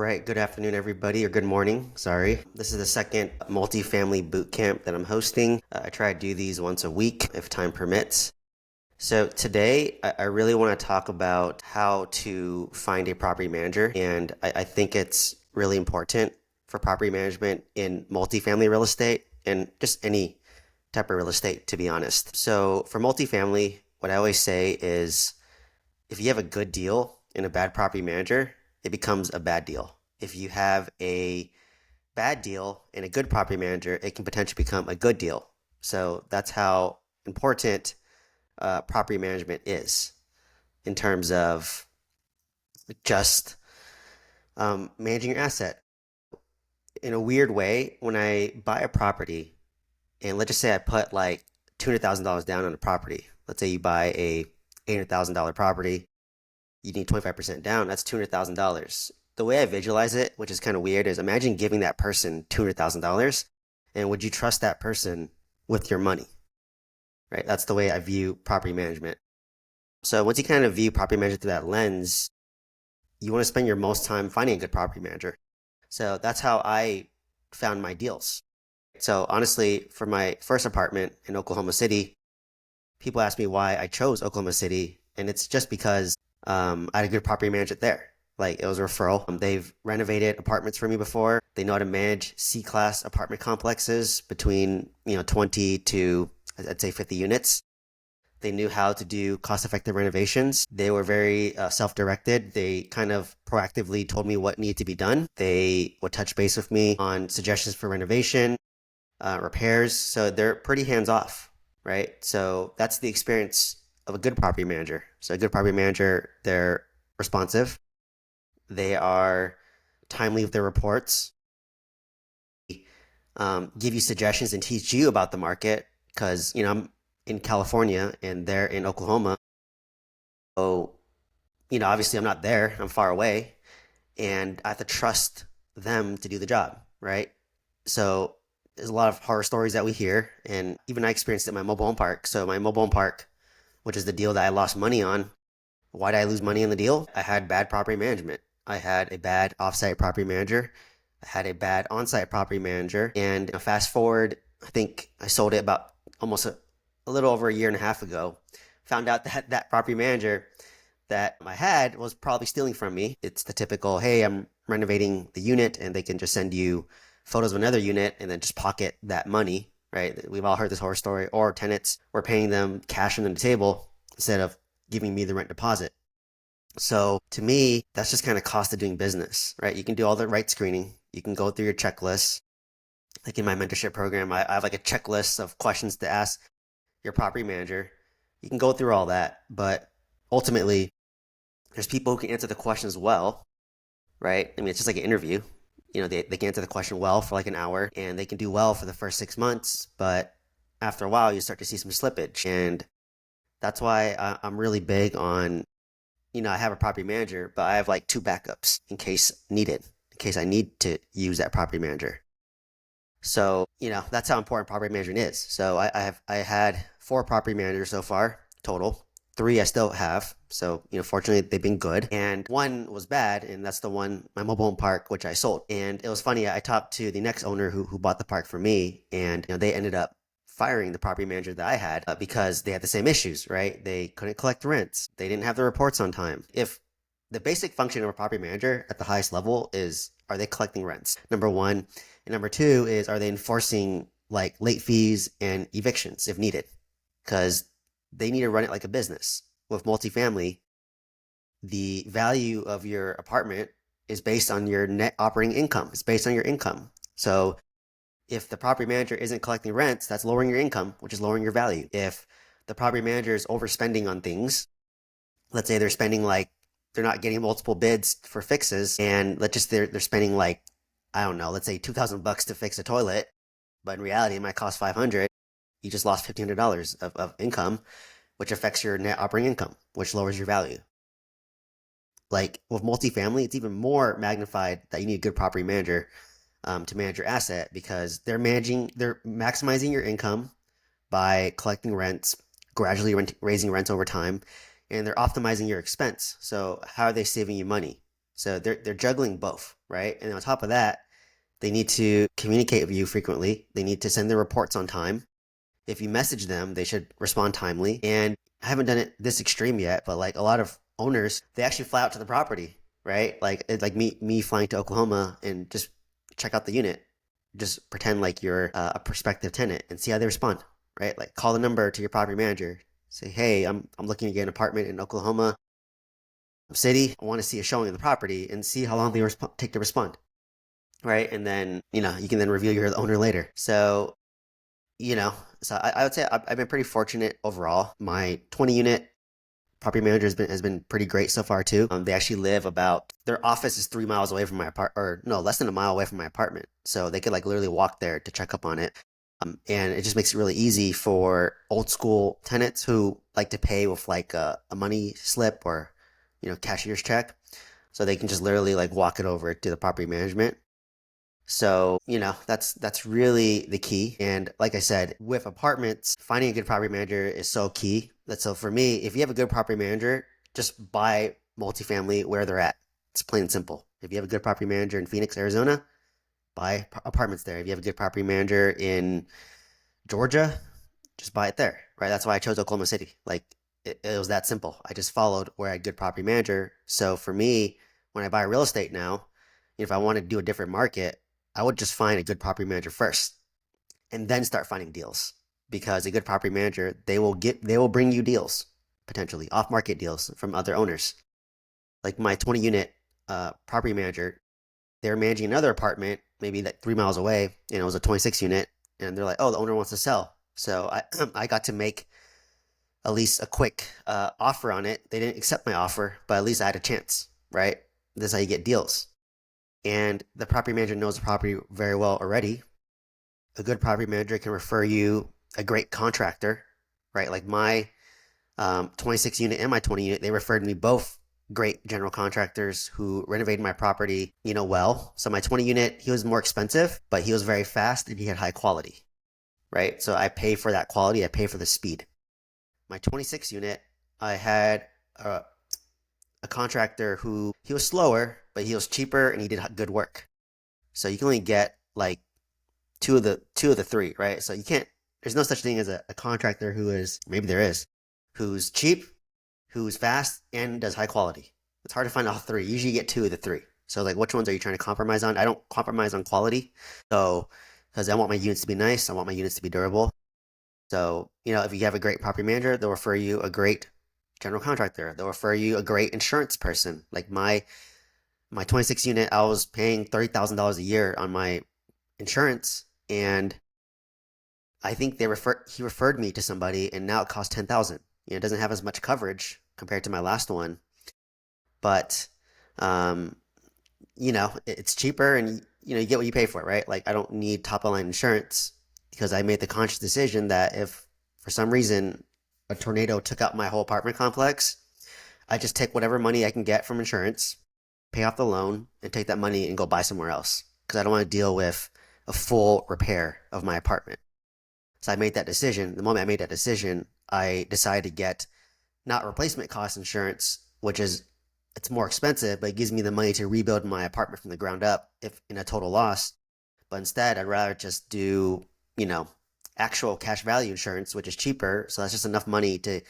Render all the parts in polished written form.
right, good afternoon, everybody, or good morning. Sorry. This is the second multifamily boot camp that I'm hosting. I try to do these once a week if time permits. So today, I really want to talk about how to find a property manager, and I think it's really important for property management in multifamily real estate and just any type of real estate, to be honest. So for multifamily, what I always say is if you have a good deal and a bad property manager, it becomes a bad deal. If you have a bad deal and a good property manager, it can potentially become a good deal. So that's how important property management is in terms of just managing your asset. In a weird way, when I buy a property, and let's just say I put like $200,000 down on a property. Let's say you buy a $800,000 property, you need 25% down, that's $200,000. The way I visualize it, which is kind of weird, is imagine giving that person $200,000 and would you trust that person with your money, right? That's the way I view property management. So once you kind of view property management through that lens, you want to spend your most time finding a good property manager. So that's how I found my deals. So honestly, for my first apartment in Oklahoma City, people ask me why I chose Oklahoma City, and it's just because I had a good property manager there. Like it was a referral. They've renovated apartments for me before. They know how to manage C-class apartment complexes between 20 to I'd say 50 units. They knew how to do cost-effective renovations. They were very self-directed. They kind of proactively told me what needed to be done. They would touch base with me on suggestions for renovation, repairs. So they're pretty hands-off, right? So that's the experience of a good property manager. So a good property manager, they're responsive. They are timely with their reports, give you suggestions and teach you about the market because, I'm in California and they're in Oklahoma. So, obviously I'm not there, I'm far away and I have to trust them to do the job, right? So there's a lot of horror stories that we hear, and even I experienced it in my mobile home park. So my mobile home park, which is the deal that I lost money on. Why did I lose money on the deal? I had bad property management. I had a bad offsite property manager. I had a bad onsite property manager. And fast forward, I think I sold it about almost a little over a year and a half ago. Found out that that property manager that I had was probably stealing from me. It's the typical, hey, I'm renovating the unit, and they can just send you photos of another unit and then just pocket that money, right? We've all heard this horror story. Or tenants were paying them cash under the table instead of giving me the rent deposit. So to me, that's just kind of cost of doing business, right? You can do all the right screening. You can go through your checklists. Like in my mentorship program, I have like a checklist of questions to ask your property manager. You can go through all that, but ultimately, there's people who can answer the questions well, right? I mean, it's just like an interview. They can answer the question well for like an hour and they can do well for the first 6 months, but after a while, you start to see some slippage. And that's why I'm really big on, I have a property manager, but I have like two backups in case needed, in case I need to use that property manager. So, that's how important property management is. So I had four property managers so far total. Three I still have. So, fortunately they've been good. And one was bad, and that's the one, my mobile home park, which I sold. And it was funny, I talked to the next owner who bought the park for me, and they ended up firing the property manager that I had because they had the same issues, right? They couldn't collect rents. They didn't have the reports on time. If the basic function of a property manager at the highest level is, are they collecting rents? Number one. And number two is, are they enforcing like late fees and evictions if needed? Because they need to run it like a business. With multifamily, the value of your apartment is based on your net operating income. It's based on your income. So if the property manager isn't collecting rents, that's lowering your income, which is lowering your value. If the property manager is overspending on things, let's say they're spending like, they're not getting multiple bids for fixes, and let's just, they're spending like, I don't know, let's say $2,000 to fix a toilet, but in reality it might cost 500. You just lost $1,500 of income, which affects your net operating income, which lowers your value. Like with multifamily, it's even more magnified that you need a good property manager to manage your asset, because they're maximizing your income by collecting rents, gradually raising rents over time, and they're optimizing your expense. So how are they saving you money? So they're juggling both, right? And on top of that, they need to communicate with you frequently. They need to send their reports on time. If you message them, they should respond timely. And I haven't done it this extreme yet, but like a lot of owners, they actually fly out to the property, right? Like it's like me flying to Oklahoma and just check out the unit. Just pretend like you're a prospective tenant and see how they respond, right? Like call the number to your property manager. Say, hey, I'm looking to get an apartment in Oklahoma City. I want to see a showing of the property and see how long they take to respond, right? And then you can then review your owner later. So I would say I've been pretty fortunate overall. My 20 unit property manager has been pretty great so far too. They actually live about their office is 3 miles away from my or no, less than a mile away from my apartment, so they could like literally walk there to check up on it. And it just makes it really easy for old school tenants who like to pay with like a money slip or cashier's check, so they can just literally like walk it over to the property management. So, that's really the key. And like I said, with apartments, finding a good property manager is so key. That's so for me, if you have a good property manager, just buy multifamily where they're at. It's plain and simple. If you have a good property manager in Phoenix, Arizona, buy apartments there. If you have a good property manager in Georgia, just buy it there, right? That's why I chose Oklahoma City. Like it was that simple. I just followed where I had a good property manager. So for me, when I buy real estate now, if I want to do a different market, I would just find a good property manager first and then start finding deals, because a good property manager, they will bring you deals, potentially off market deals from other owners. Like my 20 unit property manager, they're managing another apartment maybe like 3 miles away, and it was a 26 unit, and they're like, oh, the owner wants to sell. So I I got to make at least a quick offer on it. They didn't accept my offer, but at least I had a chance, right? This is how you get deals. And the property manager knows the property very well already. A good property manager can refer you a great contractor, right? Like my 26 unit and my 20 unit, they referred me both great general contractors who renovated my property, well. So my 20 unit, he was more expensive, but he was very fast and he had high quality, right? So I pay for that quality, I pay for the speed. My 26 unit, I had a contractor who he was slower, but he was cheaper and he did good work. So you can only get like two of the three, right? So you can't. There's no such thing as a contractor who is, maybe there is, who's cheap, who's fast, and does high quality. It's hard to find all three. Usually you get two of the three. So like, which ones are you trying to compromise on? I don't compromise on quality. So because I want my units to be nice, I want my units to be durable. So if you have a great property manager, they'll refer you a great general contractor. They'll refer you a great insurance person. Like my 26 unit, I was paying $30,000 a year on my insurance, and I think he referred me to somebody, and now it costs 10,000. It doesn't have as much coverage compared to my last one, but um, it's cheaper, and you get what you pay for, right? Like I don't need top of line insurance, because I made the conscious decision that if for some reason a tornado took out my whole apartment complex, I just take whatever money I can get from insurance, pay off the loan, and take that money and go buy somewhere else, because I don't want to deal with a full repair of my apartment. So I made that decision. The moment I made that decision, I decided to get not replacement cost insurance, which is it's more expensive, but it gives me the money to rebuild my apartment from the ground up if in a total loss. But instead, I'd rather just do, you know, actual cash value insurance, which is cheaper. So that's just enough money to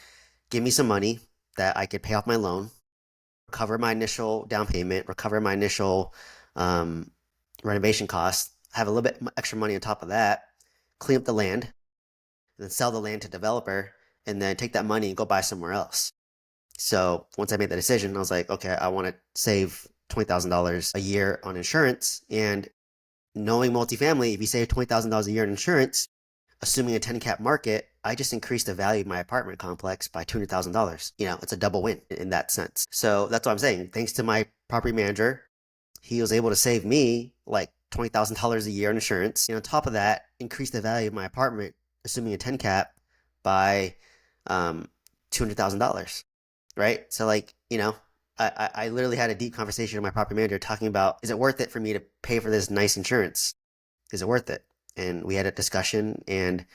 give me some money that I could pay off my loan, recover my initial down payment, recover my initial um, renovation costs, have a little bit extra money on top of that, clean up the land, and then sell the land to a developer, and then take that money and go buy somewhere else. So once I made the decision, I was like, okay, I want to save $20,000 a year on insurance. And knowing multifamily, if you save $20,000 a year in insurance, assuming a 10 cap market, I just increased the value of my apartment complex by $200,000. It's a double win in that sense. So that's what I'm saying. Thanks to my property manager, he was able to save me like $20,000 a year in insurance. And on top of that, increase the value of my apartment, assuming a 10 cap, by $200,000. Right. So like, I literally had a deep conversation with my property manager talking about, is it worth it for me to pay for this nice insurance? Is it worth it? And we had a discussion, and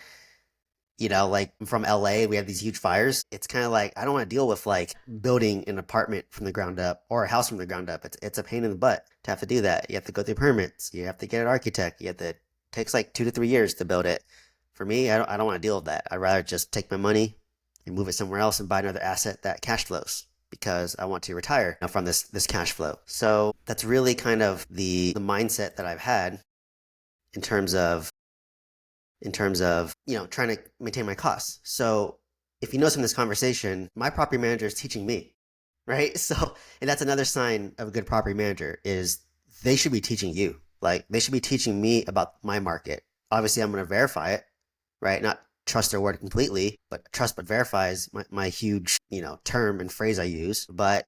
Like I'm from LA, we have these huge fires. It's kind of like I don't want to deal with like building an apartment from the ground up or a house from the ground up. It's a pain in the butt to have to do that. You have to go through permits. You have to get an architect. You have to it takes like 2 to 3 years to build it. For me, I don't want to deal with that. I'd rather just take my money and move it somewhere else and buy another asset that cash flows because I want to retire from this cash flow. So that's really kind of the mindset that I've had in terms of trying to maintain my costs. So if you notice in this conversation, my property manager is teaching me, right? So, and that's another sign of a good property manager is they should be teaching you. Like they should be teaching me about my market. Obviously, I'm going to verify it, right? Not trust their word completely, but trust but verify is my huge, term and phrase I use. But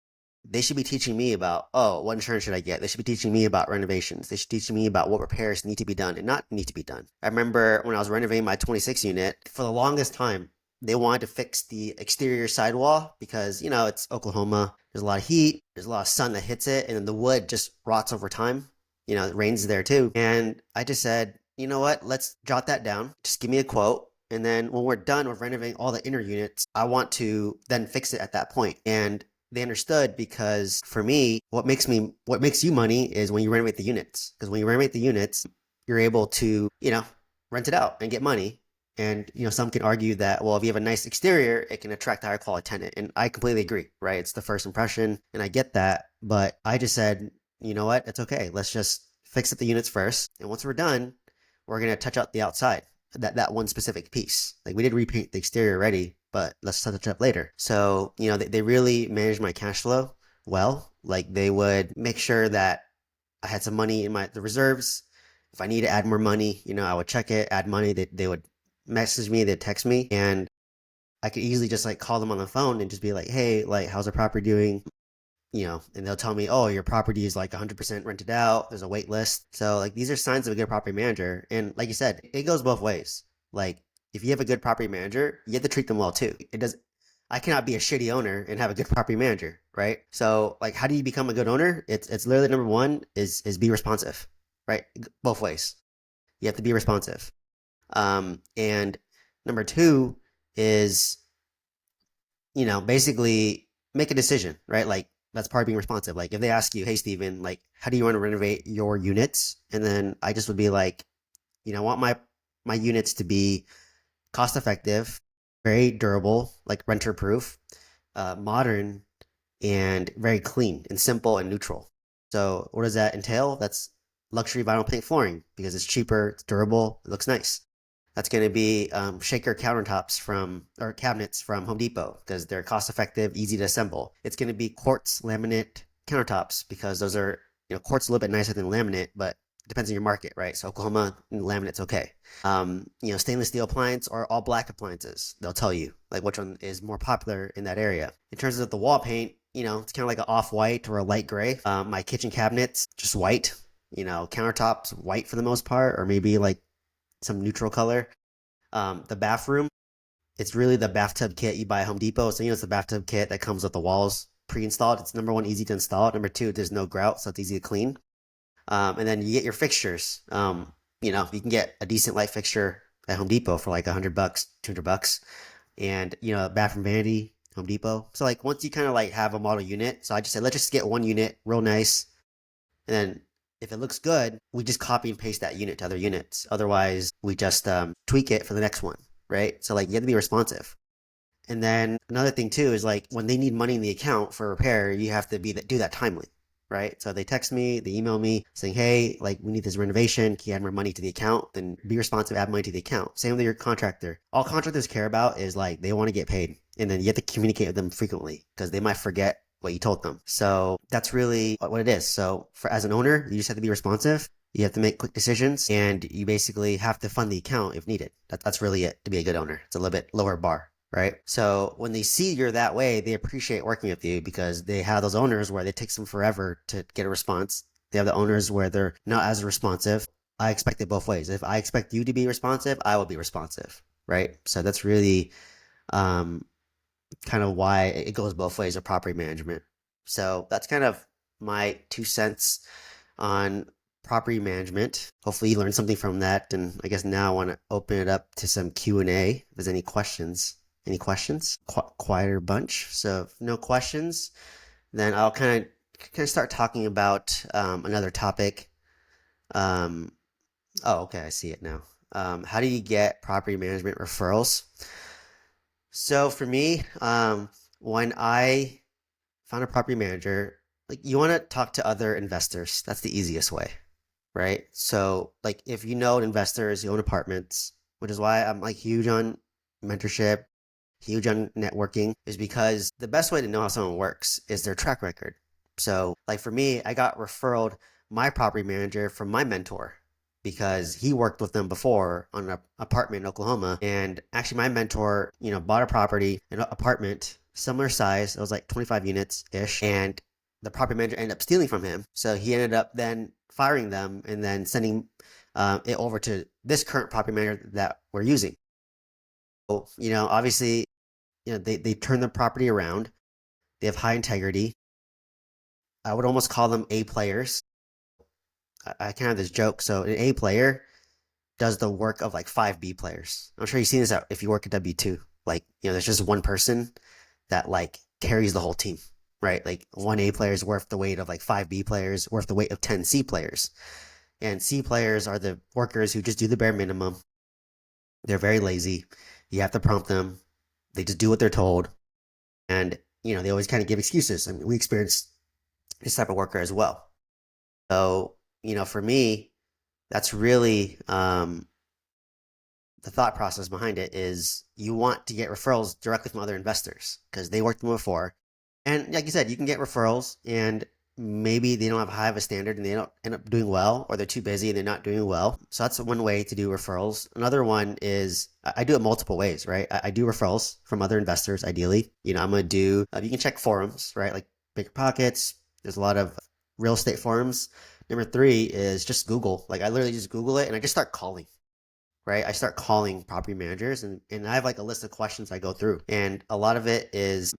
they should be teaching me about, oh, what insurance should I get? They should be teaching me about renovations. They should be teaching me about what repairs need to be done and not need to be done. I remember when I was renovating my 26 unit, for the longest time, they wanted to fix the exterior sidewall because, it's Oklahoma. There's a lot of heat. There's a lot of sun that hits it. And then the wood just rots over time. It rains there too. And I just said, you know what? Let's jot that down. Just give me a quote. And then when we're done with renovating all the inner units, I want to then fix it at that point. And they understood because for me, what makes you money is when you renovate the units. Because when you renovate the units, you're able to, rent it out and get money. And, some can argue that, well, if you have a nice exterior, it can attract a higher quality tenant. And I completely agree, right? It's the first impression. And I get that. But I just said, you know what? It's okay. Let's just fix up the units first. And once we're done, we're going to touch up the outside, that one specific piece. Like we did repaint the exterior already, but let's touch it up later. So, they really managed my cash flow well. Like they would make sure that I had some money in the reserves. If I need to add more money, I would check it, add money. They would message me, they'd text me, and I could easily just like call them on the phone and just be like, hey, like, how's the property doing? And they'll tell me, oh, your property is like 100% rented out. There's a wait list. So like these are signs of a good property manager. And like you said, it goes both ways. Like if you have a good property manager, you have to treat them well too. I cannot be a shitty owner and have a good property manager, right? So like, how do you become a good owner? It's literally number one is be responsive, right? Both ways. You have to be responsive. And number two is, basically make a decision, right? Like that's part of being responsive. Like if they ask you, hey, Steven, like, how do you want to renovate your units? And then I just would be like, I want my units to be cost effective, very durable, like renter proof, modern, and very clean and simple and neutral. So what does that entail? That's luxury vinyl paint flooring because it's cheaper, it's durable, it looks nice. That's going to be shaker countertops or cabinets from Home Depot because they're cost effective, easy to assemble. It's going to be quartz laminate countertops because those are, quartz a little bit nicer than laminate, but it depends on your market, right? So Oklahoma laminate's okay. Stainless steel appliance or all black appliances. They'll tell you like which one is more popular in that area. In terms of the wall paint, it's kind of like an off-white or a light gray. My kitchen cabinets, just white. Countertops, white for the most part, or maybe like some neutral color. The bathroom, it's really the bathtub kit you buy at Home Depot. So, it's the bathtub kit that comes with the walls pre-installed. It's number one, easy to install. Number two, there's no grout, so it's easy to clean. And then you get your fixtures. You can get a decent light fixture at Home Depot for like $100, $200. And, bathroom vanity, Home Depot. So like once you kind of like have a model unit, so I just said, let's just get one unit real nice. And then if it looks good, we just copy and paste that unit to other units. Otherwise, we just tweak it for the next one, right? So like you have to be responsive. And then another thing too is like when they need money in the account for repair, you have to do that timely, right? So they text me, they email me saying, hey, like we need this renovation. Can you add more money to the account? Then be responsive, add money to the account. Same with your contractor. All contractors care about is like they want to get paid. And then you have to communicate with them frequently because they might forget what you told them. So that's really what it is. So as an owner, you just have to be responsive. You have to make quick decisions and you basically have to fund the account if needed. That's really it to be a good owner. It's a little bit lower bar, right? So when they see you're that way, they appreciate working with you because they have those owners where it takes them forever to get a response. They have the owners where they're not as responsive. I expect it both ways. If I expect you to be responsive, I will be responsive, right? So that's really, kind of why it goes both ways of property management. So that's kind of my 2 cents on property management. Hopefully you learned something from that. And I guess now I want to open it up to some Q&A. If there's any questions. Any questions? Quieter bunch. So if no questions, then I'll kind of start talking about another topic. Oh, okay, I see it now. How do you get property management referrals? So for me, when I found a property manager, like you want to talk to other investors. That's the easiest way, right? So like if you know investors, you own apartments, which is why I'm like huge on mentorship, huge on networking, is because the best way to know how someone works is their track record. So like for me, I got referred my property manager from my mentor because he worked with them before on an apartment in Oklahoma. And actually my mentor, bought a property, an apartment, similar size. It was like 25 units ish. And the property manager ended up stealing from him. So he ended up then firing them and then sending it over to this current property manager that we're using. So, obviously, they turn the property around. They have high integrity. I would almost call them A players. I kind of have this joke. So an A player does the work of like five B players. I'm sure you've seen this out if you work at W2. Like, there's just one person that like carries the whole team, right? Like one A player is worth the weight of like five B players, worth the weight of 10 C players. And C players are the workers who just do the bare minimum. They're very lazy. You have to prompt them. They just do what they're told. And, they always kind of give excuses. I mean, we experience this type of worker as well. So, for me, that's really the thought process behind it is you want to get referrals directly from other investors because they worked with them before. And like you said, you can get referrals and maybe they don't have high of a standard and they don't end up doing well, or they're too busy and they're not doing well. So that's one way to do referrals. Another one is I do it multiple ways, right? I do referrals from other investors, ideally. I'm going to do, you can check forums, right? Like Bigger Pockets. There's a lot of real estate forums. Number three is just Google. Like I literally just Google it and I just start calling. Right? I start calling property managers and I have like a list of questions I go through. And a lot of it is,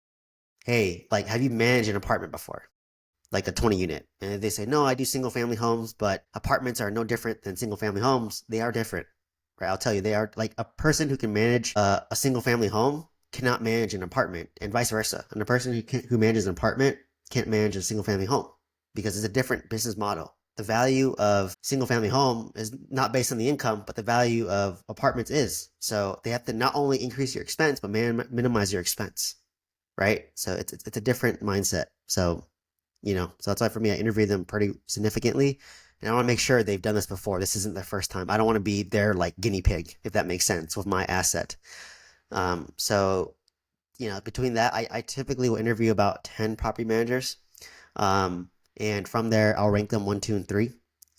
hey, like, have you managed an apartment before? Like a 20 unit. And they say, no, I do single family homes, but apartments are no different than single family homes. They are different, right? I'll tell you, they are like a person who can manage a single family home cannot manage an apartment and vice versa. And a person who manages an apartment can't manage a single family home because it's a different business model. The value of single family home is not based on the income, but the value of apartments is. So they have to not only increase your expense, but minimize your expense, right? So it's a different mindset. So, so that's why for me, I interview them pretty significantly. And I want to make sure they've done this before. This isn't their first time. I don't want to be their like guinea pig, if that makes sense, with my asset. So, between that, I typically will interview about 10 property managers. And from there, I'll rank them 1, 2, and 3.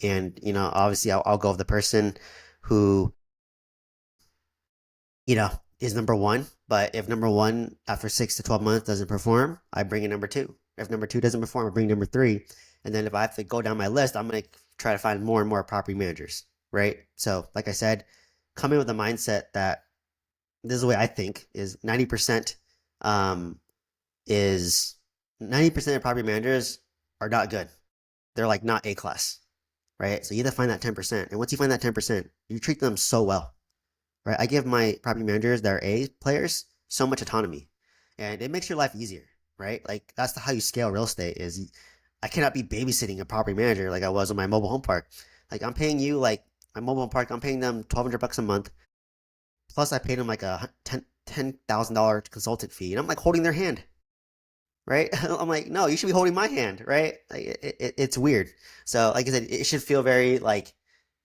And, obviously I'll go with the person who, is number one. But if number one after 6 to 12 months doesn't perform, I bring in number two. If number two doesn't perform, I bring number three. And then if I have to go down my list, I'm going to try to find more and more property managers, right? So like I said, come in with the mindset that this is the way I think is 90% is 90% of property managers are not good. They're like not A class, right? So you have to find that 10%. And once you find that 10%, you treat them so well, right? I give my property managers that are A players so much autonomy and it makes your life easier, right? Like that's how you scale real estate is I cannot be babysitting a property manager like I was on my mobile home park. Like I'm paying you like my mobile home park, I'm paying them $1,200 a month. Plus I paid them like a $10,000 consultant fee and I'm like holding their hand. Right? I'm like, no, you should be holding my hand, right? Like, it's weird. So, like I said, it should feel very like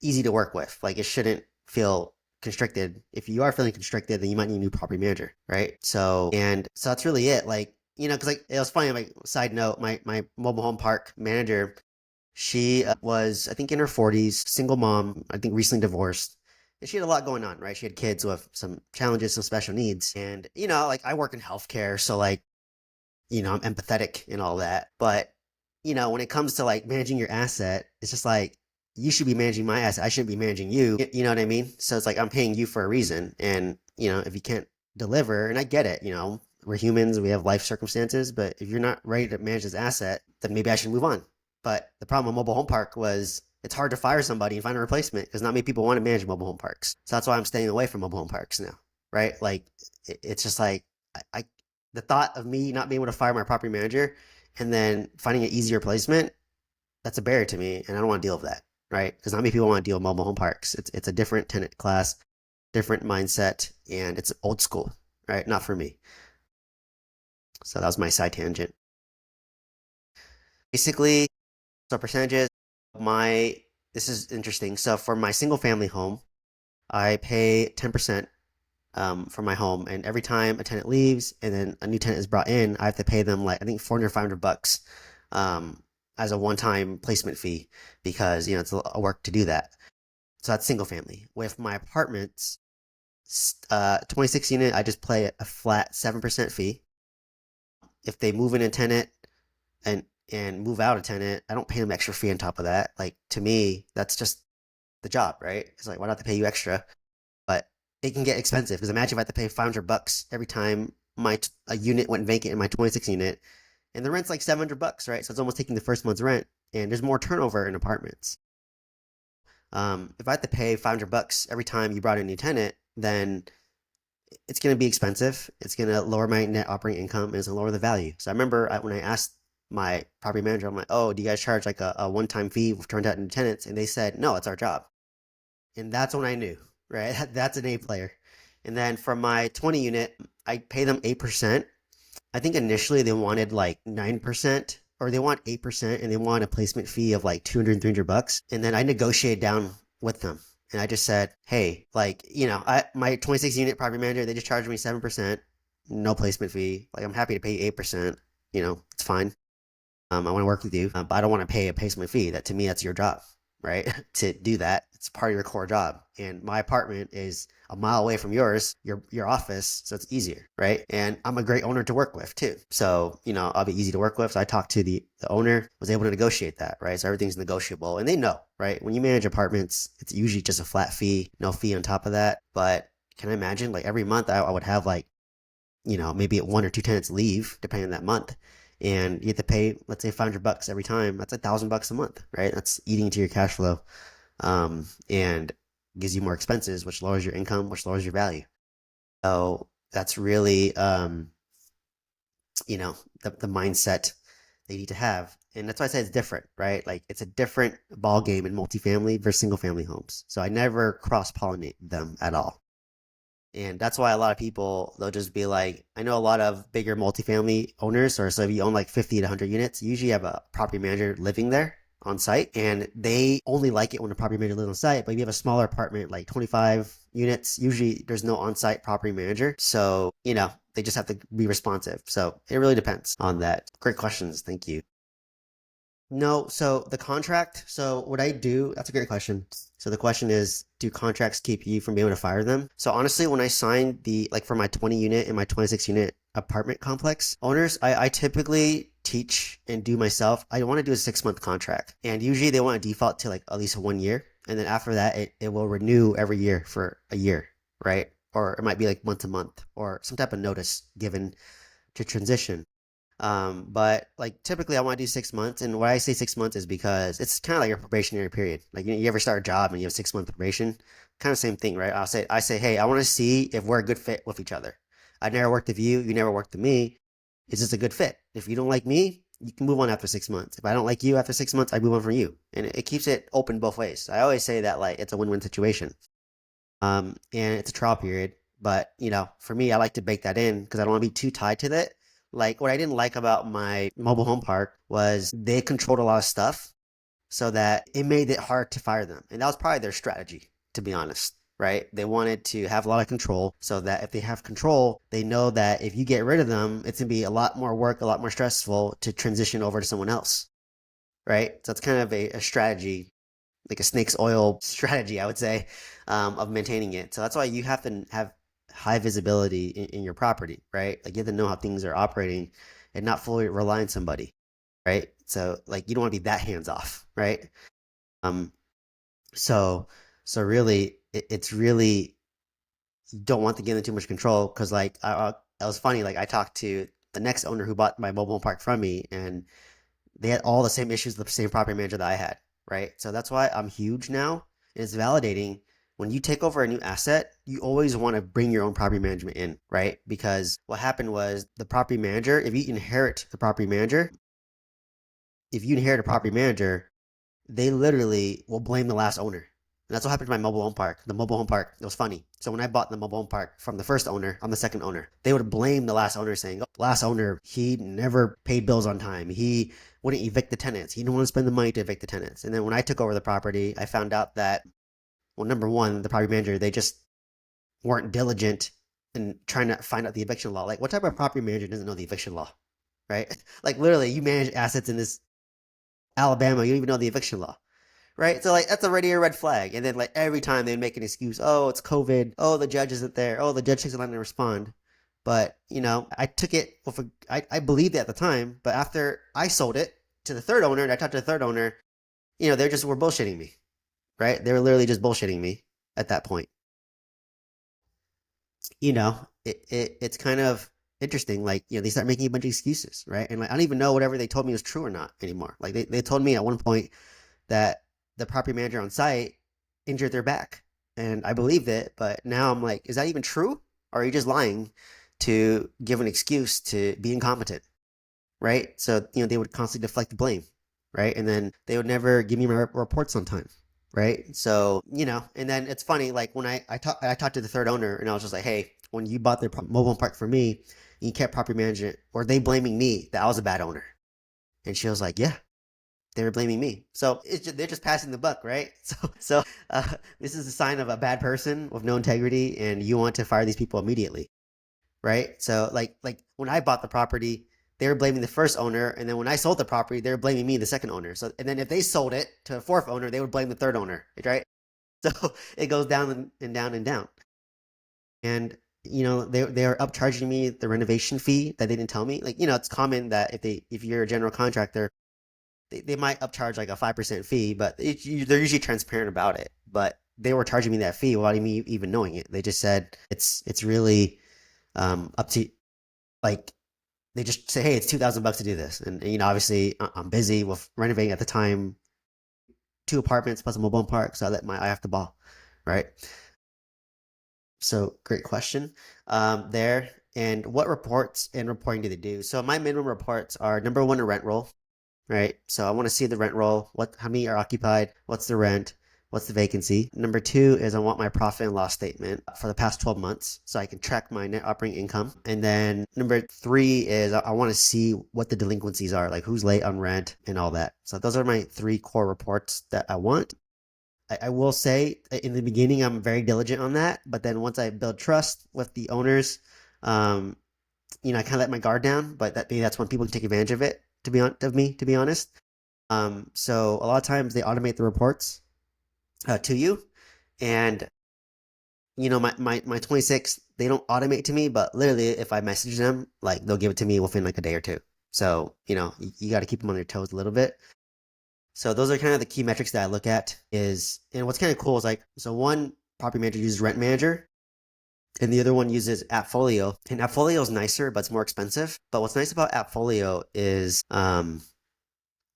easy to work with. Like, it shouldn't feel constricted. If you are feeling constricted, then you might need a new property manager, right? So that's really it. Like, because like it was funny. Like, side note, my mobile home park manager, she was I think in her 40s, single mom. I think recently divorced. And she had a lot going on, right? She had kids with some challenges, some special needs. And, like I work in healthcare. So like, I'm empathetic and all that. But, when it comes to like managing your asset, it's just like, you should be managing my asset. I shouldn't be managing you. You know what I mean? So it's like, I'm paying you for a reason. And, if you can't deliver, and I get it, we're humans, we have life circumstances, but if you're not ready to manage this asset, then maybe I should move on. But the problem with mobile home park was it's hard to fire somebody and find a replacement because not many people want to manage mobile home parks. So that's why I'm staying away from mobile home parks now, right? Like it's just like I the thought of me not being able to fire my property manager and then finding an easy replacement, that's a barrier to me, and I don't want to deal with that, right? Because not many people want to deal with mobile home parks. It's a different tenant class, different mindset, and it's old school, right? Not for me. So that was my side tangent. Basically, so percentages, my this is interesting. So for my single family home, I pay 10% for my home, and every time a tenant leaves and then a new tenant is brought in, I have to pay them like I think 400 or $500 as a one-time placement fee because it's a work to do that. So that's single family. With my apartments, 26 unit, I just pay a flat 7% fee. If they move in a tenant and move out a tenant, I don't pay them extra fee on top of that. Like to me, that's just the job, right? It's like why not to pay you extra? But it can get expensive because imagine if I had to pay $500 every time a unit went vacant in my 26 unit, and the rent's like $700, right? So it's almost taking the first month's rent, and there's more turnover in apartments. If I had to pay $500 every time you brought in a new tenant, then it's going to be expensive. It's going to lower my net operating income and it's going to lower the value. So I remember when I asked my property manager, I'm like, oh, do you guys charge like a one-time fee if turned out new tenants? And they said, no, it's our job. And that's when I knew, right? That's an A player. And then for my 20 unit, I pay them 8%. I think initially they wanted like 9% or they want 8% and they want a placement fee of like 200, $300. And then I negotiated down with them. And I just said, hey, like, my 26 unit property manager, they just charged me 7%, no placement fee. Like, I'm happy to pay 8%. It's fine. I want to work with you, but I don't want to pay a placement fee. That to me, that's your job, right? To do that, it's part of your core job. And my apartment is a mile away from your office, so it's easier, right? And I'm a great owner to work with too. So, I'll be easy to work with. So I talked to the owner, was able to negotiate that, right? So everything's negotiable. And they know, right? When you manage apartments, it's usually just a flat fee, no fee on top of that. But can I imagine like every month I would have like, maybe one or two tenants leave depending on that month. And you have to pay, let's say $500 every time. That's $1,000 a month, right? That's eating into your cash flow. And gives you more expenses, which lowers your income, which lowers your value. So that's really, the mindset they need to have. And that's why I say it's different, right? Like it's a different ball game in multifamily versus single family homes. So I never cross pollinate them at all. And that's why a lot of people, they'll just be like, I know a lot of bigger multifamily owners, or so if you own like 50 to 100 units, you usually have a property manager living there on site, and they only like it when the property manager lives on site. But if you have a smaller apartment, like 25 units, usually there's no on-site property manager. So, they just have to be responsive. So it really depends on that. Great questions. Thank you. No, so the contract, so what I do, that's a great question. So the question is, do contracts keep you from being able to fire them? So honestly, when I signed like for my 20 unit and my 26 unit apartment complex owners, I typically teach and do myself. I want to do a 6-month contract. And usually they want to default to like at least 1 year. And then after that, it will renew every year for a year, right? Or it might be like month to month or some type of notice given to transition. But like typically I want to do 6 months. And why I say 6 months is because it's kind of like your probationary period. Like you ever start a job and you have 6 month probation, kind of same thing, right? I say, hey, I want to see if we're a good fit with each other. I never worked with you. You never worked with me. Is this a good fit? If you don't like me, you can move on after 6 months. If I don't like you after 6 months, I move on from you. And it keeps it open both ways. I always say that like it's a win-win situation. And it's a trial period. But for me, I like to bake that in because I don't want to be too tied to that. Like what I didn't like about my mobile home park was they controlled a lot of stuff so that it made it hard to fire them. And that was probably their strategy, to be honest, right? They wanted to have a lot of control so that if they have control, they know that if you get rid of them, it's going to be a lot more work, a lot more stressful to transition over to someone else, right? So it's kind of a strategy, like a snake's oil strategy, I would say, of maintaining it. So that's why you have to have high visibility in your property, right? Like you have to know how things are operating and not fully rely on somebody, right? So like you don't want to be that hands off, right? Um, so really, it's really you don't want to get into too much control because like it was funny. Like I talked to the next owner who bought my mobile home park from me, and they had all the same issues with the same property manager that I had, right? So that's why I'm huge now. It's validating. When you take over a new asset, you always want to bring your own property management in, right? Because what happened was the property manager, if you inherit a property manager, they literally will blame the last owner. And that's what happened to my mobile home park. The mobile home park, it was funny. So when I bought the mobile home park from the first owner, I'm the second owner. They would blame the last owner saying, oh, last owner, he never paid bills on time. He wouldn't evict the tenants. He didn't want to spend the money to evict the tenants. And then when I took over the property, I found out that, well, number one, the property manager, they just weren't diligent in trying to find out the eviction law. Like, what type of property manager doesn't know the eviction law, right? Like, literally, you manage assets in this Alabama, you don't even know the eviction law, right? So like that's already a red flag. And then like every time they make an excuse, oh, it's COVID. Oh, the judge isn't there. Oh, the judge takes a long to respond. But I took it with I believed it at the time. But after I sold it to the third owner, and I talked to the third owner, they just were bullshitting me, right? They were literally just bullshitting me at that point. It's kind of interesting. Like, they start making a bunch of excuses, right? And like I don't even know whatever they told me was true or not anymore. Like they told me at one point that the property manager on site injured their back. And I believed it, but now I'm like, is that even true? Or are you just lying to give an excuse to be incompetent? Right. So, they would constantly deflect the blame. Right. And then they would never give me my reports on time. Right. So, and then it's funny, like when I talked to the third owner and I was just like, hey, when you bought the mobile park for me, you kept property management, or they blaming me that I was a bad owner? And she was like, yeah, they were blaming me. So they're just passing the buck, right? So this is a sign of a bad person with no integrity, and you want to fire these people immediately, right? So like when I bought the property, they were blaming the first owner, and then when I sold the property, they were blaming me, the second owner. So and then if they sold it to a fourth owner, they would blame the third owner, right? So it goes down and down and down. And they are upcharging me the renovation fee that they didn't tell me. Like, it's common that if you're a general contractor, they might upcharge like a 5% fee, but they're usually transparent about it. But they were charging me that fee without me even knowing it. They just said it's really up to, like, they just say, hey, it's $2,000 to do this, and obviously I'm busy with renovating at the time, 2 apartments plus a mobile home park, so I have the ball, right? So great question there. And what reports and reporting do they do? So my minimum reports are, number one, a rent roll, right? So I want to see the rent roll. How many are occupied? What's the rent? What's the vacancy? Number two is I want my profit and loss statement for the past 12 months so I can track my net operating income. And then number three is I want to see what the delinquencies are, like who's late on rent and all that. So those are my three core reports that I want. I will say in the beginning, I'm very diligent on that. But then once I build trust with the owners, um, I kind of let my guard down. But maybe that's when people can take advantage of it, to be honest. So a lot of times they automate the reports to you. And, my 26, they don't automate to me, but literally if I message them, like they'll give it to me within like a day or two. So, you got to keep them on their toes a little bit. So those are kind of the key metrics that I look at and what's kind of cool is like, so one property manager uses Rent Manager and the other one uses AppFolio. And AppFolio is nicer, but it's more expensive. But what's nice about AppFolio is, I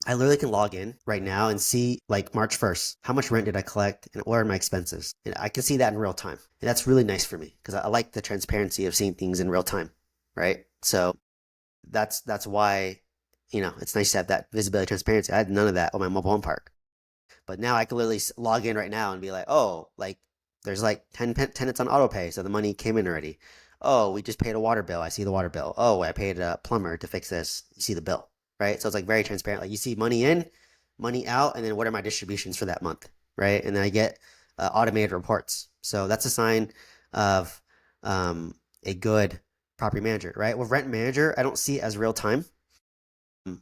literally can log in right now and see, like, March 1st, how much rent did I collect and what are my expenses? And I can see that in real time. And that's really nice for me because I like the transparency of seeing things in real time, right? So that's why, it's nice to have that visibility, transparency. I had none of that on my mobile home park. But now I can literally log in right now and be like, oh, like there's like 10 tenants on auto pay. So the money came in already. Oh, we just paid a water bill. I see the water bill. Oh, I paid a plumber to fix this. You see the bill, right? So it's like very transparent. Like you see money in, money out, and then what are my distributions for that month, right? And then I get automated reports. So that's a sign of a good property manager, right? With Rent Manager, I don't see it as real time.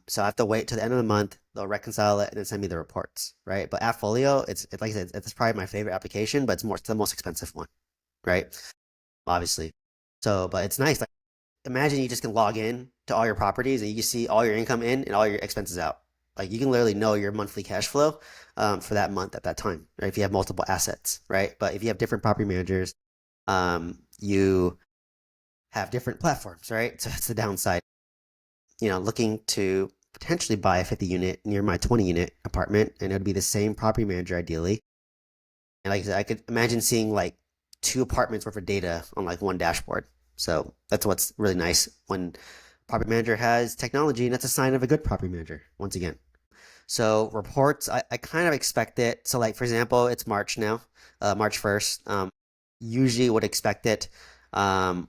So I have to wait till the end of the month. They'll reconcile it and then send me the reports, right? But AppFolio, it's like I said, it's probably my favorite application, but it's the most expensive one, right? Obviously. So, but it's nice. Like, imagine you just can log in to all your properties and you can see all your income in and all your expenses out. Like you can literally know your monthly cash flow for that month at that time, right? If you have multiple assets, right? But if you have different property managers, you have different platforms, right? So that's the downside. Looking to potentially buy a 50 unit near my 20 unit apartment, and it would be the same property manager ideally. And like I said, I could imagine seeing like two apartments worth of data on like one dashboard. So that's what's really nice when property manager has technology, and that's a sign of a good property manager, once again. So reports, I kind of expect it. So like, for example, it's March now, March 1st. Usually would expect it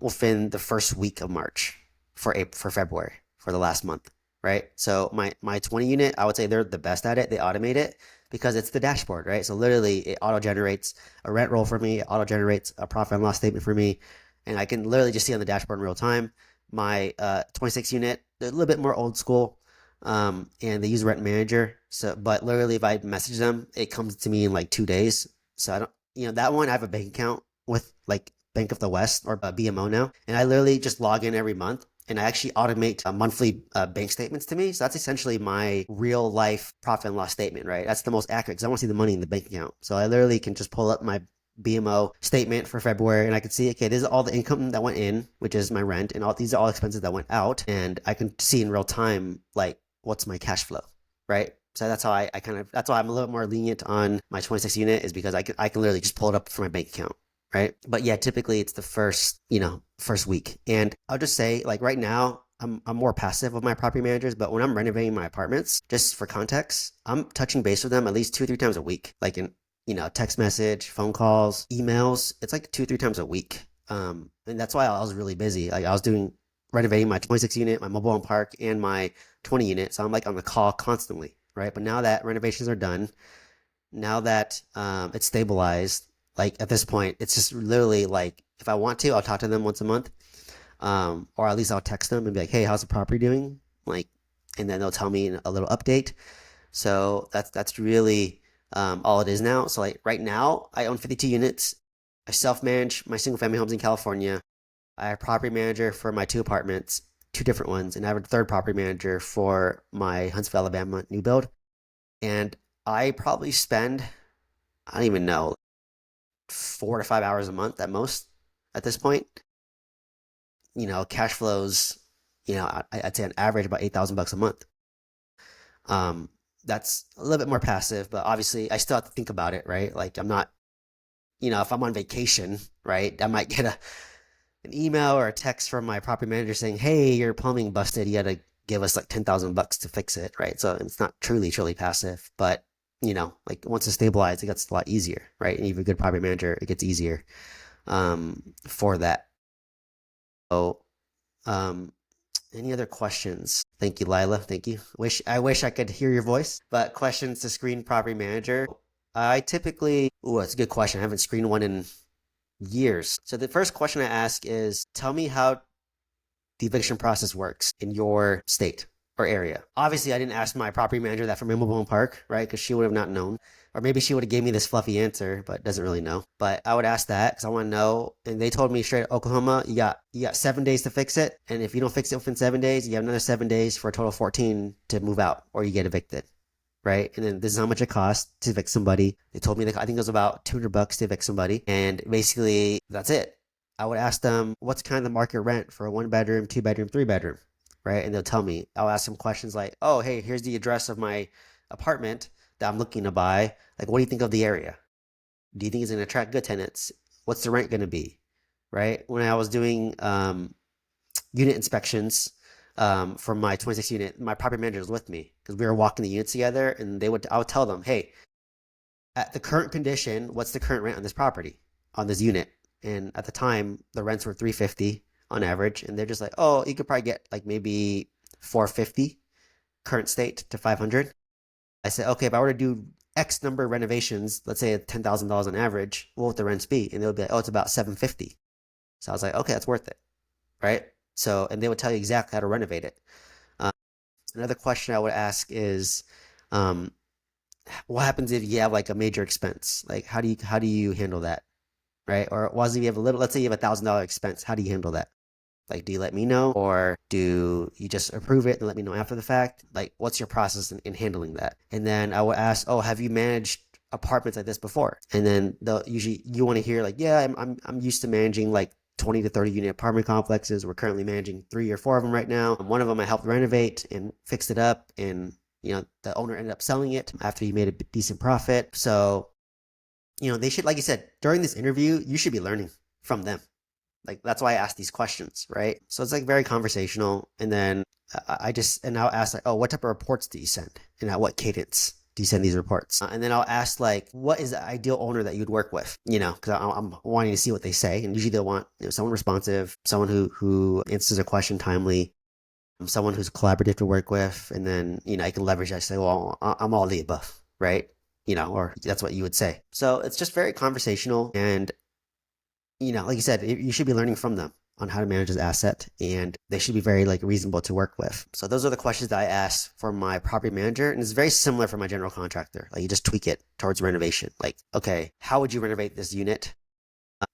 within the first week of March for February, for the last month, right? So my 20 unit, I would say they're the best at it. They automate it because it's the dashboard, right? So literally it auto generates a rent roll for me, it auto generates a profit and loss statement for me, and I can literally just see on the dashboard in real time. My 26 unit, they're a little bit more old school, and they use Rent Manager. So, but literally, if I message them, it comes to me in like 2 days. So I don't, that one I have a bank account with like Bank of the West or BMO now, and I literally just log in every month. And I actually automate monthly bank statements to me. So that's essentially my real life profit and loss statement, right? That's the most accurate because I want to see the money in the bank account. So I literally can just pull up my BMO statement for February, and I can see, okay, this is all the income that went in, which is my rent, and these are all expenses that went out. And I can see in real time, like, what's my cash flow, right? So that's how I kind of, that's why I'm a little more lenient on my 26 unit, is because I can literally just pull it up from my bank account, right? But yeah, typically it's the first week. And I'll just say, like, right now, I'm more passive with my property managers, but when I'm renovating my apartments, just for context, I'm touching base with them at least 2 or 3 times a week, like in, text message, phone calls, emails. It's like 2 or 3 times a week. And that's why I was really busy. Like, I was renovating my 26 unit, my mobile home park, and my 20 unit. So I'm like on the call constantly, right? But now that renovations are done, now that it's stabilized, like at this point, it's just literally like, if I want to, I'll talk to them once a month, or at least I'll text them and be like, hey, how's the property doing? Like, and then they'll tell me a little update. So that's really all it is now. So like right now, I own 52 units. I self-manage my single family homes in California. I have a property manager for my 2 apartments, 2 different ones, and I have a third property manager for my Huntsville, Alabama new build. And I probably spend, I don't even know, 4 to 5 hours a month at most at this point. Cash flows, I'd say on average about $8,000 a month. Um, that's a little bit more passive, but obviously I still have to think about it, right? Like, I'm not, if I'm on vacation, right, I might get an email or a text from my property manager saying, hey, your plumbing busted. You got to give us like $10,000 to fix it, right? So it's not truly passive, but like once it's stabilized, it gets a lot easier, right? And even a good property manager, it gets easier for that. So, um, any other questions? Thank you, Lila. Thank you. I wish I could hear your voice, but questions to screen property manager. I typically, that's a good question. I haven't screened one in years. So the first question I ask is, tell me how the eviction process works in your state or area. Obviously, I didn't ask my property manager that for my mobile home park, right? Because she would have not known. Or maybe she would have gave me this fluffy answer, but doesn't really know. But I would ask that because I want to know. And they told me straight, Oklahoma, you got 7 days to fix it. And if you don't fix it within 7 days, you have another 7 days for a total of 14 to move out, or you get evicted, right? And then this is how much it costs to evict somebody. They told me that I think it was about $200 to evict somebody. And basically that's it. I would ask them, what's kind of the market rent for a 1 bedroom, 2 bedroom, 3 bedroom, right? And they'll tell me. I'll ask them questions like, oh, hey, here's the address of my apartment that I'm looking to buy. Like, what do you think of the area? Do you think it's going to attract good tenants? What's the rent going to be, right? When I was doing unit inspections for my 26 unit, my property manager was with me because we were walking the units together, and I would tell them, hey, at the current condition, what's the current rent on this property, on this unit? And at the time, the rents were $350 on average, and they're just like, oh, you could probably get like maybe $450 current state to $500. I said, okay, if I were to do X number of renovations, let's say $10,000 on average, what would the rents be? And they'll be like, oh, it's about $750. So I was like, okay, that's worth it, right? So, and they would tell you exactly how to renovate it. Um, Another question I would ask is, um, what happens if you have like a major expense? Like, how do you handle that, right? Or was if you have let's say you have $1,000 expense, how do you handle that? Like, do you let me know, or do you just approve it and let me know after the fact? Like, what's your process in handling that? And then I would ask, oh, have you managed apartments like this before? And then they'll usually, you want to hear like, yeah, I'm used to managing like 20 to 30 unit apartment complexes. We're currently managing 3 or 4 of them right now. One of them I helped renovate and fixed it up, and the owner ended up selling it after he made a decent profit. So they should, like you said, during this interview, you should be learning from them. Like, that's why I ask these questions, right? So it's like very conversational. And then and I'll ask like, oh, what type of reports do you send? And at what cadence do you send these reports? And then I'll ask like, what is the ideal owner that you'd work with? Because I'm wanting to see what they say. And usually they'll want someone responsive, someone who answers a question timely, someone who's collaborative to work with. And then, I can leverage that. I say, well, I'm all the above, right? Or that's what you would say. So it's just very conversational. And like you said, you should be learning from them on how to manage this asset, and they should be very like reasonable to work with. So those are the questions that I asked for my property manager, and it's very similar for my general contractor. Like, you just tweak it towards renovation. Like, okay, how would you renovate this unit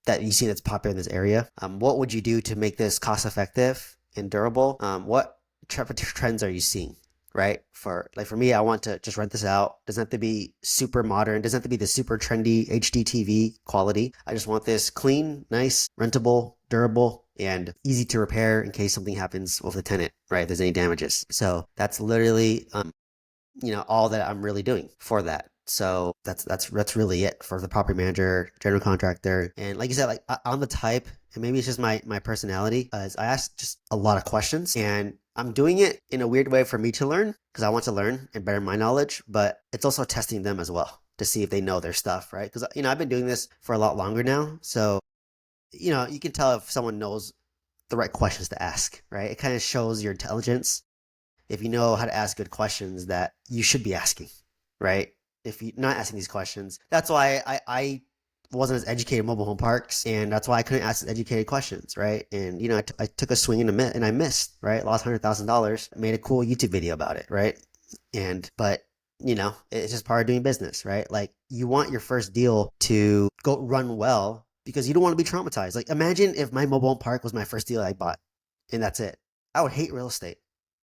that you see that's popular in this area? What would you do to make this cost effective and durable? What trends are you seeing? Right? For me, I want to just rent this out. Doesn't have to be super modern. Doesn't have to be the super trendy HD TV quality. I just want this clean, nice, rentable, durable, and easy to repair in case something happens with the tenant, right? If there's any damages. So that's literally, all that I'm really doing for that. So that's really it for the property manager, general contractor. And like you said, like I'm the type, and maybe it's just my personality, is I ask just a lot of questions, and I'm doing it in a weird way for me to learn, because I want to learn and better my knowledge, but it's also testing them as well to see if they know their stuff, right? Because I've been doing this for a lot longer now, so you can tell if someone knows the right questions to ask, right? It kind of shows your intelligence if you know how to ask good questions that you should be asking, right? If you're not asking these questions, that's why I wasn't as educated in mobile home parks, and that's why I couldn't ask educated questions, right? And I took a swing and I missed, right? Lost $100,000. Made a cool YouTube video about it, right? But it's just part of doing business, right? Like, you want your first deal to go run well because you don't want to be traumatized. Like, imagine if my mobile home park was my first deal I bought, and that's it. I would hate real estate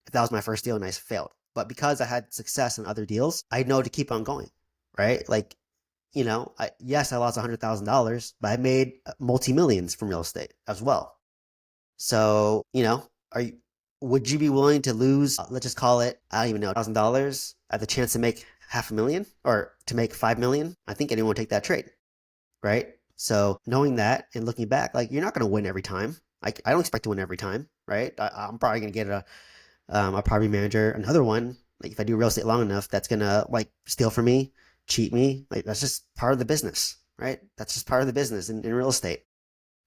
if that was my first deal and I failed. But because I had success in other deals, I know to keep on going, right? Like, yes, I lost $100,000, but I made multi-millions from real estate as well. So, would you be willing to lose, let's just call it, I don't even know, $1,000 at the chance to make $500,000 or to make $5 million? I think anyone would take that trade, right? So knowing that and looking back, like, you're not going to win every time. I don't expect to win every time, right? I'm probably going to get a property manager, another one, like if I do real estate long enough, that's gonna like steal from me, cheat me. Like, that's just part of the business, right? That's just part of the business in real estate.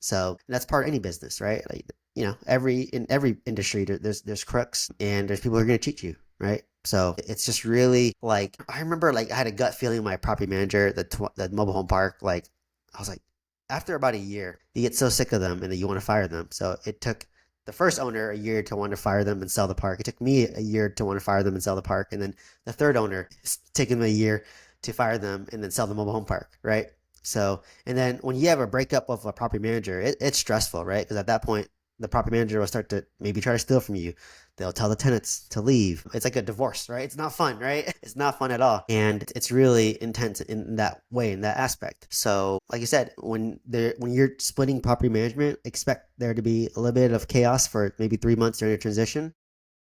So that's part of any business, right? Like, in every industry, there's crooks and there's people who are gonna cheat you, right? So it's just really like, I remember like I had a gut feeling with my property manager, the mobile home park. Like, I was like, after about a year, you get so sick of them and then you want to fire them. So it took the first owner a year to want to fire them and sell the park. It took me a year to want to fire them and sell the park. And then the third owner, it's taken them a year to fire them and then sell the mobile home park, right? So, and then when you have a breakup with a property manager, it's stressful, right? Because at that point, the property manager will start to maybe try to steal from you. They'll tell the tenants to leave. It's like a divorce, right? It's not fun, right? It's not fun at all. And it's really intense in that way, in that aspect. So, like I said, when you're splitting property management, expect there to be a little bit of chaos for maybe 3 months during a transition.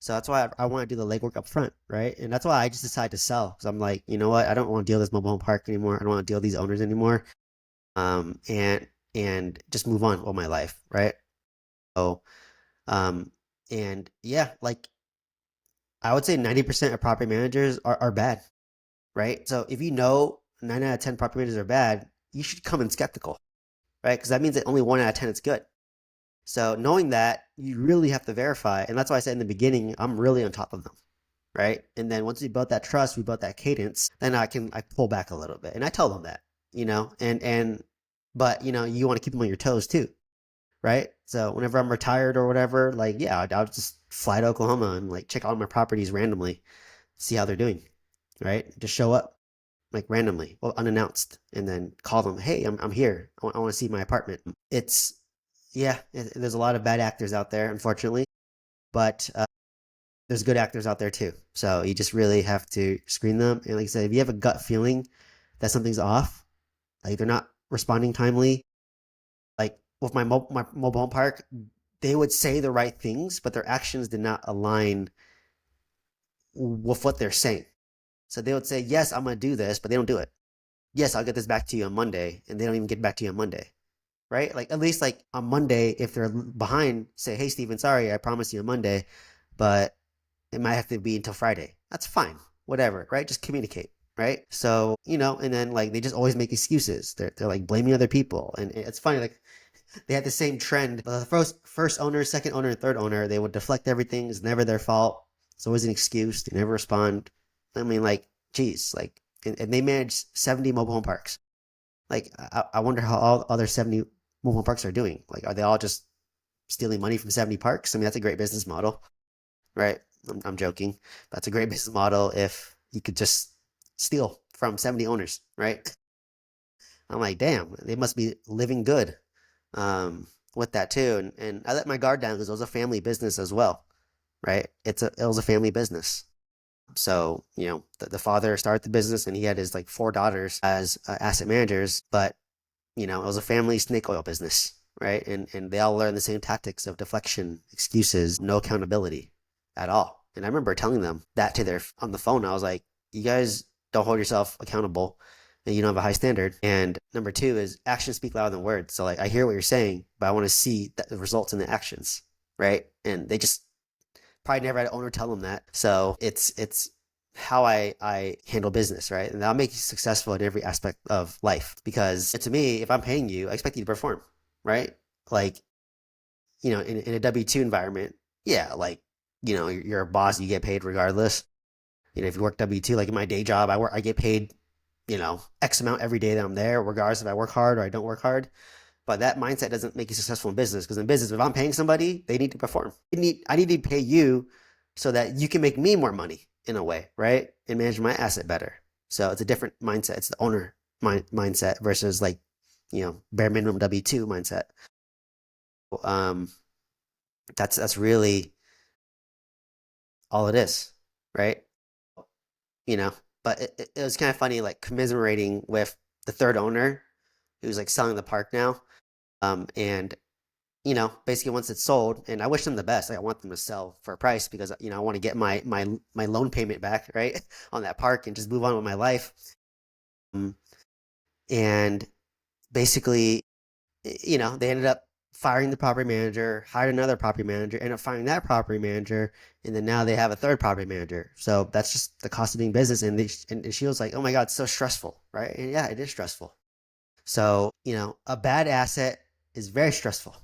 So that's why I want to do the legwork up front, right? And that's why I just decided to sell, because I'm like, you know what? I don't want to deal with this mobile home park anymore. I don't want to deal with these owners anymore. And just move on with my life, right? So, and yeah, like, I would say 90% of property managers are bad, right? So if 9 out of 10 property managers are bad, you should come in skeptical, right? Because that means that only 1 out of 10 is good. So knowing that, you really have to verify. And that's why I said in the beginning, I'm really on top of them, right? And then once we built that trust, we built that cadence, then I pull back a little bit. And I tell them that, but you want to keep them on your toes too, right? So whenever I'm retired or whatever, like, yeah, I'll just fly to Oklahoma and like check all my properties randomly, see how they're doing, right? Just show up like randomly, well, unannounced, and then call them, hey, I'm here. I want to see my apartment. There's a lot of bad actors out there, unfortunately, but there's good actors out there too. So you just really have to screen them. And like I said, if you have a gut feeling that something's off, like they're not responding timely, like, with my mobile home park, they would say the right things, but their actions did not align with what they're saying. So they would say, yes, I'm going to do this, but they don't do it. Yes, I'll get this back to you on Monday. And they don't even get back to you on Monday. Right? Like at least like on Monday, if they're behind, say, hey, Steven, sorry, I promised you on Monday, but it might have to be until Friday. That's fine. Whatever. Right? Just communicate. Right? So, and then like they just always make excuses. They're like blaming other people. And it's funny, like they had the same trend. The first owner, second owner, and third owner, they would deflect everything. It's never their fault. It's always an excuse. They never respond. I mean, like, geez, like, and they manage 70 mobile home parks. Like, I wonder how all other 70 mobile home parks are doing. Like, are they all just stealing money from 70 parks? I mean, that's a great business model, right? I'm joking. That's a great business model if you could just steal from 70 owners, right? I'm like, damn, they must be living good with that too. And I let my guard down because it was a family business as well, right? It was a family business. So, the father started the business and he had his like four daughters as asset managers, but it was a family snake oil business, right? And they all learned the same tactics of deflection, excuses, no accountability at all. And I remember telling them that to their on the phone. I was like, you guys don't hold yourself accountable and you don't have a high standard. And number two is actions speak louder than words. So like I hear what you're saying, but I want to see the results in the actions, right? And they just probably never had an owner tell them that. So it's how I handle business, right? And that'll make you successful in every aspect of life. Because to me, if I'm paying you, I expect you to perform, right? Like, in a W-2 environment, yeah, like, you're a boss, you get paid regardless. If you work W-2, like in my day job, I get paid, X amount every day that I'm there, regardless if I work hard or I don't work hard. But that mindset doesn't make you successful in business because in business, if I'm paying somebody, they need to perform. I need to pay you so that you can make me more money in a way, right? And manage my asset better. So it's a different mindset. It's the owner mindset versus like, bare minimum W-2 mindset. Um, that's really all it is, right? You know, but it was kind of funny, like commiserating with the third owner who's like selling the park now. And basically once it's sold, and I wish them the best. Like I want them to sell for a price because I want to get my loan payment back, right, on that park and just move on with my life. Um, and basically, they ended up firing the property manager, hired another property manager, ended up firing that property manager, and then now they have a third property manager. So that's just the cost of doing business. And she was like, "Oh my God, it's so stressful," right? And yeah, it is stressful. So a bad asset is very stressful,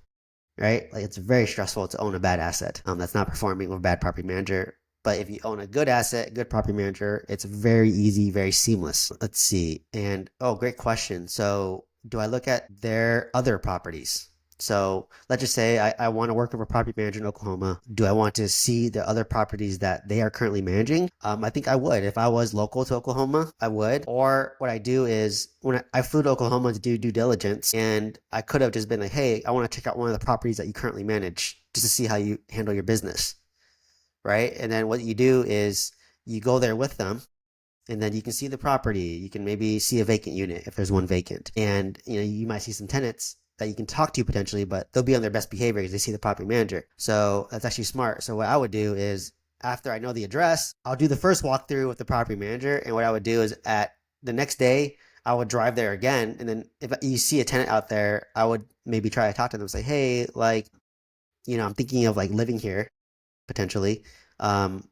right? Like it's very stressful to own a bad asset that's not performing with a bad property manager. But if you own a good asset, good property manager, it's very easy, very seamless. Let's see. And oh, great question. So do I look at their other properties? So let's just say I want to work with a property manager in Oklahoma. Do I want to see the other properties that they are currently managing? I think I would. If I was local to Oklahoma, I would. Or what I do is when I flew to Oklahoma to do due diligence, and I could have just been like, hey, I want to check out one of the properties that you currently manage just to see how you handle your business, right? And then what you do is you go there with them and then you can see the property. You can maybe see a vacant unit if there's one vacant. And you might see some tenants that you can talk to potentially, but they'll be on their best behavior because they see the property manager. So that's actually smart. So what I would do is after I know the address, I'll do the first walkthrough with the property manager. And what I would do is at the next day, I would drive there again. And then if you see a tenant out there, I would maybe try to talk to them and say, hey, like, I'm thinking of like living here potentially. Um,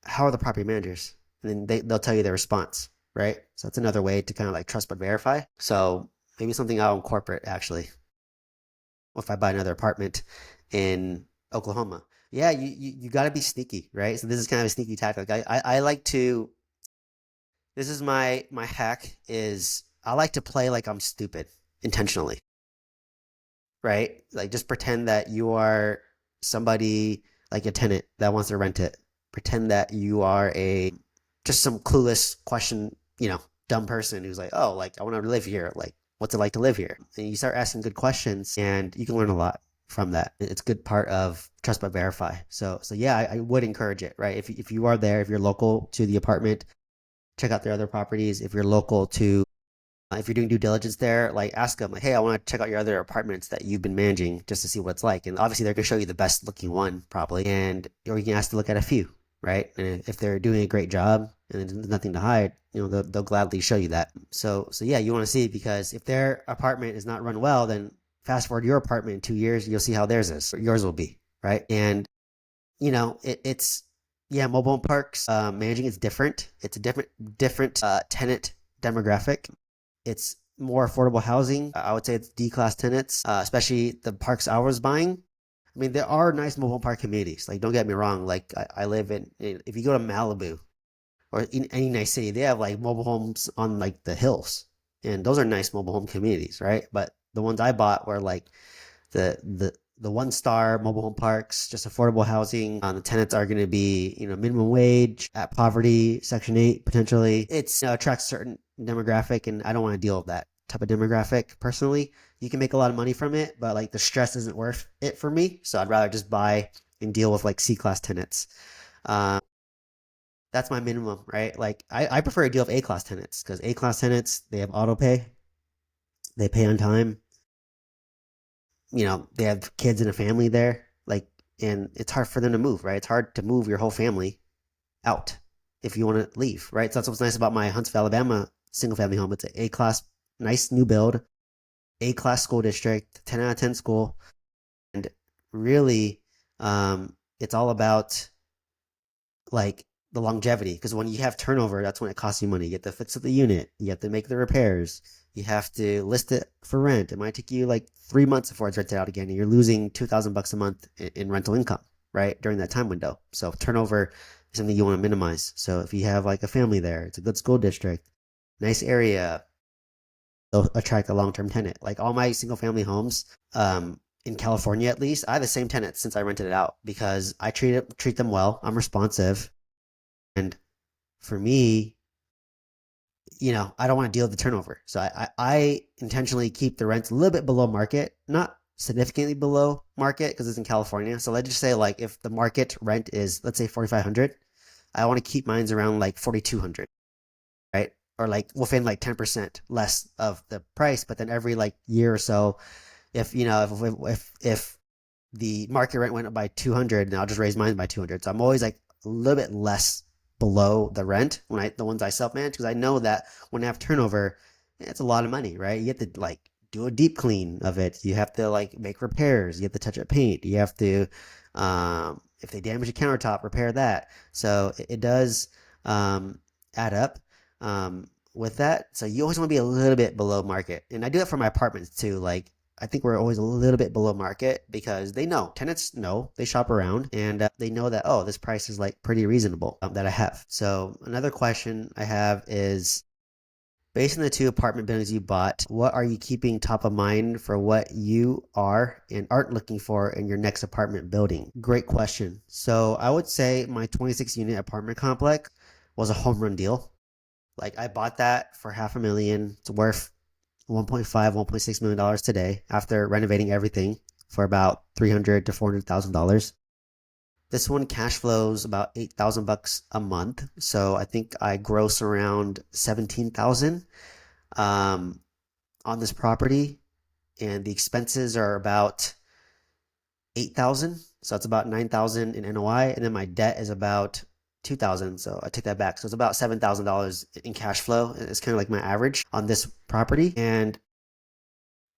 how are the property managers? And then they'll tell you their response, right? So that's another way to kind of like trust but verify. So maybe something I'll incorporate actually if I buy another apartment in Oklahoma. Yeah, you got to be sneaky, right? So this is kind of a sneaky tactic. I like to. This is my hack is I like to play like I'm stupid intentionally, right? Like just pretend that you are somebody like a tenant that wants to rent it. Pretend that you are a just some clueless question, dumb person who's like, oh, like I want to live here. Like, what's it like to live here? And you start asking good questions, and you can learn a lot from that. It's a good part of trust but verify. So yeah, I would encourage it, right? If you are there, if you're local to the apartment, check out their other properties. If you're local to If you're doing due diligence there, like ask them like, hey, I want to check out your other apartments that you've been managing just to see what it's like. And obviously they're going to show you the best looking one probably. And or you can ask to look at a few, right? And if they're doing a great job and there's nothing to hide, they'll gladly show you that. So yeah, you want to see, because if their apartment is not run well, then fast forward your apartment in 2 years, you'll see how theirs is, or yours will be, right? And it's yeah, mobile home parks managing is different. It's a different tenant demographic. It's more affordable housing. I would say it's D-class tenants, especially the parks I was buying. I mean, there are nice mobile home park communities. Like, don't get me wrong. Like, I live if you go to Malibu or in any nice city, they have like mobile homes on like the hills, and those are nice mobile home communities, right? But the ones I bought were like the 1-star mobile home parks, just affordable housing. The tenants are going to be, minimum wage, at poverty, Section 8 potentially. It's attracts a certain demographic, and I don't want to deal with that type of demographic personally. You can make a lot of money from it, but like the stress isn't worth it for me. So I'd rather just buy and deal with like C-class tenants. Uh, that's my minimum, right? Like I prefer to deal with A-class tenants, because A-class tenants, they have auto pay, they pay on time, they have kids and a family there, like, and it's hard for them to move, right? It's hard to move your whole family out if you want to leave, right? So that's what's nice about my Huntsville, Alabama single family home. It's an A-class, nice new build, A-class school district, 10 out of 10 school. And really, it's all about like the longevity, because when you have turnover, that's when it costs you money. You have to fix up the unit, you have to make the repairs, you have to list it for rent. It might take you like 3 months before it's rented out again, and you're losing $2,000 a month in rental income, right, during that time window. So turnover is something you want to minimize. So if you have like a family there, it's a good school district, nice area, they'll attract a long-term tenant. Like all my single family homes, in California at least, I have the same tenant since I rented it out, because I treat them well. I'm responsive, and for me, I don't want to deal with the turnover. So I intentionally keep the rents a little bit below market, not significantly below market, because it's in California. So let's just say like if the market rent is, let's say 4,500, I want to keep mines around like 4,200, right? Or like within like 10% less of the price. But then every like year or so, if the market rent went up by 200, then I'll just raise mine by 200. So I'm always like a little bit less below the rent when the ones I self manage, because I know that when I have turnover, it's a lot of money, right? You have to like do a deep clean of it. You have to like make repairs. You have to touch up paint. You have to, if they damage a countertop, repair that. So it does add up with that. So you always want to be a little bit below market, and I do that for my apartments too. Like I think we're always a little bit below market, because tenants know, they shop around, and they know that, oh, this price is like pretty reasonable that I have. So another question I have is, based on the 2 apartment buildings you bought, what are you keeping top of mind for what you are and aren't looking for in your next apartment building? Great question. So I would say my 26 unit apartment complex was a home run deal. Like I bought that for $500,000. It's worth 1.5, $1.6 million today after renovating everything for about $300,000 to $400,000. This one cash flows about $8,000 a month, so I think I gross around 17,000 on this property, and the expenses are about 8,000, so it's about 9,000 in NOI, and then my debt is about 2,000, so I take that back. So it's about $7,000 in cash flow. It's kind of like my average on this property, and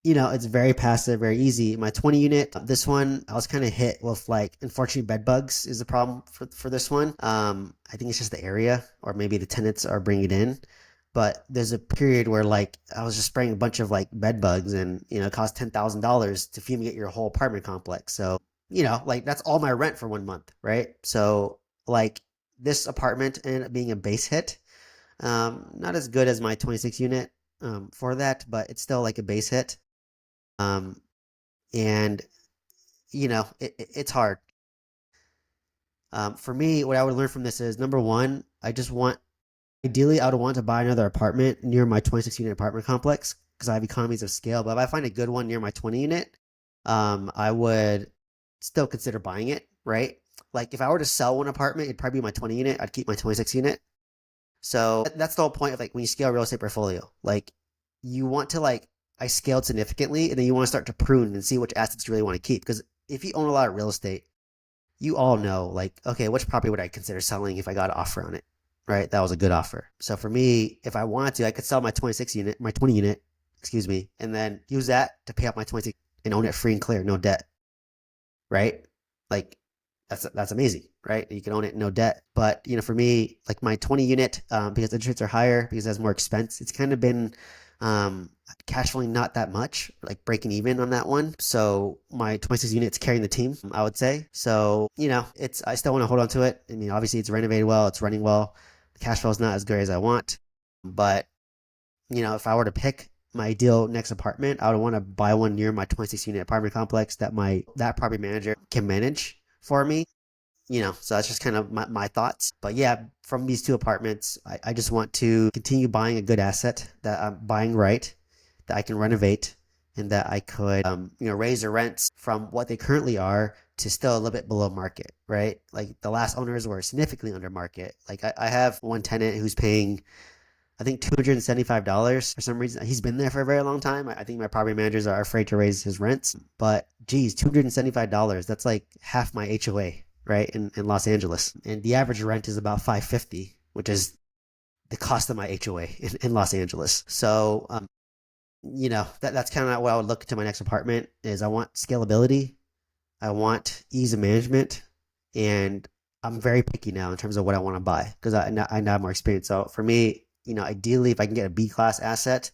it's very passive, very easy. My 20 unit, this one, I was kind of hit with like, unfortunately, bed bugs is the problem for this one. I think it's just the area, or maybe the tenants are bringing it in. But there's a period where like I was just spraying a bunch of like bed bugs, and it cost $10,000 to fumigate your whole apartment complex. So, like that's all my rent for 1 month, right? So like this apartment ended up being a base hit. Not as good as my 26 unit for that, but it's still like a base hit. Um, and it's hard. For me, what I would learn from this is, number one, ideally, I would want to buy another apartment near my 26 unit apartment complex, because I have economies of scale. But if I find a good one near my 20 unit, I would still consider buying it, right? Like if I were to sell one apartment, it'd probably be my 20 unit. I'd keep my 26 unit. So that's the whole point of like when you scale a real estate portfolio. Like you want to like, I scaled significantly, and then you want to start to prune and see which assets you really want to keep. Because if you own a lot of real estate, you all know, like, okay, which property would I consider selling if I got an offer on it, right? That was a good offer. So for me, if I wanted to, I could sell my 26 unit, my 20 unit, excuse me, and then use that to pay off my 26 and own it free and clear, no debt, right? Like that's amazing, right? You can own it no debt. But for me, like my 20 unit, because interest rates are higher, because it has more expense, it's kind of been cash flowing not that much, like breaking even on that one. So my 26 units carrying the team, I would say. So it's I still want to hold on to it. I mean, obviously it's renovated well, it's running well. The cash flow is not as good as I want, but if I were to pick my ideal next apartment, I would want to buy one near my 26 unit apartment complex that property manager can manage for me. So that's just kind of my thoughts. But yeah, from these two apartments, I just want to continue buying a good asset that I'm buying right, that I can renovate, and that I could, raise the rents from what they currently are to still a little bit below market, right? Like the last owners were significantly under market. Like I have one tenant who's paying, I think, $275 for some reason. He's been there for a very long time. I think my property managers are afraid to raise his rents, but geez, $275, that's like half my HOA, right? In Los Angeles. And the average rent is about $550, which is the cost of my HOA in Los Angeles. So, that's kind of what I would look to my next apartment is. I want scalability. I want ease of management, and I'm very picky now in terms of what I want to buy because I now have more experience. So for me, ideally, if I can get a B class asset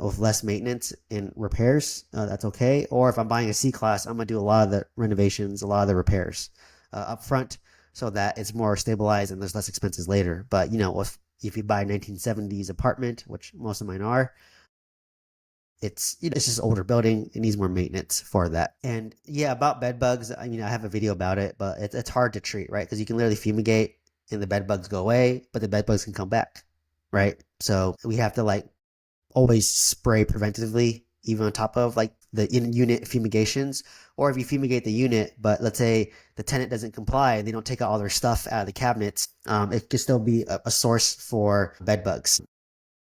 with less maintenance and repairs, that's okay. Or if I'm buying a C class, I'm gonna do a lot of the renovations, a lot of the repairs up front, so that it's more stabilized and there's less expenses later. But if you buy a 1970s apartment, which most of mine are, it's just older building. It needs more maintenance for that. And yeah, about bed bugs, I mean, I have a video about it, but it's hard to treat, right? Because you can literally fumigate and the bed bugs go away, but the bed bugs can come back, right? So we have to like always spray preventatively, even on top of like the in-unit fumigations. Or if you fumigate the unit, but let's say the tenant doesn't comply and they don't take out all their stuff out of the cabinets, it can still be a source for bed bugs.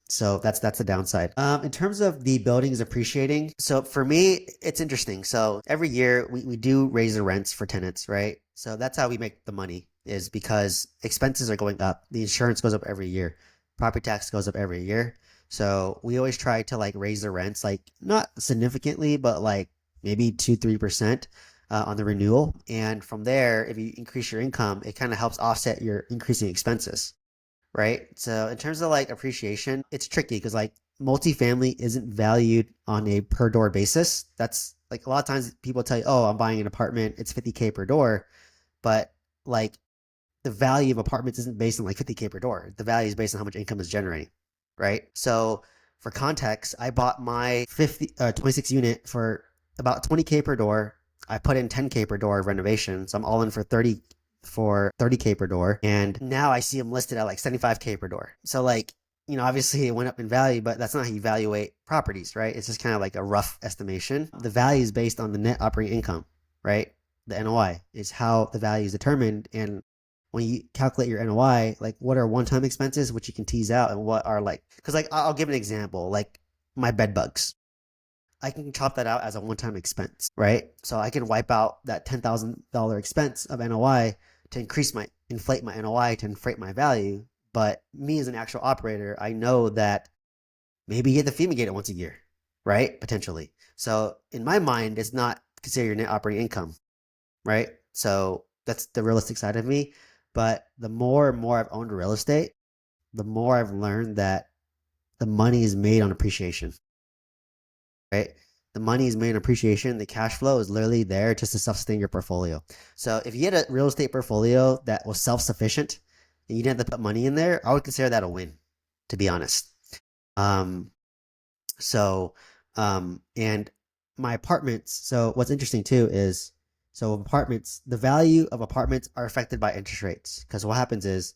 So that's the downside. In terms of the buildings appreciating, so for me, it's interesting. So every year we do raise the rents for tenants, right? So that's how we make the money, is because expenses are going up. The insurance goes up every year. Property tax goes up every year. So we always try to like raise the rents, like not significantly, but like maybe 2-3% on the renewal. And from there, if you increase your income, it kind of helps offset your increasing expenses, right? So in terms of like appreciation, it's tricky because like multifamily isn't valued on a per door basis. That's like a lot of times people tell you, oh, I'm buying an apartment, it's 50K per door. But like the value of apartments isn't based on like 50K per door. The value is based on how much income is generating, right? So for context, I bought my 26 unit for about 20K per door. I put in 10K per door of renovation. So I'm all in for 30K per door. And now I see them listed at like 75K per door. So like, obviously it went up in value, but that's not how you evaluate properties, right? It's just kind of like a rough estimation. The value is based on the net operating income, right? The NOI is how the value is determined. And when you calculate your NOI, like what are one-time expenses, which you can tease out, and what are like, because like I'll give an example, like my bed bugs. I can chop that out as a one-time expense, right? So I can wipe out that $10,000 expense of NOI to inflate my NOI to inflate my value. But me as an actual operator, I know that maybe you get to fumigate it once a year, right? Potentially. So in my mind, it's not considered your net operating income, right? So that's the realistic side of me. But the more and more I've owned real estate, the more I've learned that the money is made on appreciation, right? The money is made on appreciation. The cash flow is literally there just to sustain your portfolio. So if you had a real estate portfolio that was self-sufficient and you didn't have to put money in there, I would consider that a win, to be honest. Um, so, and my apartments. So what's interesting too is, so apartments, the value of apartments are affected by interest rates. Because what happens is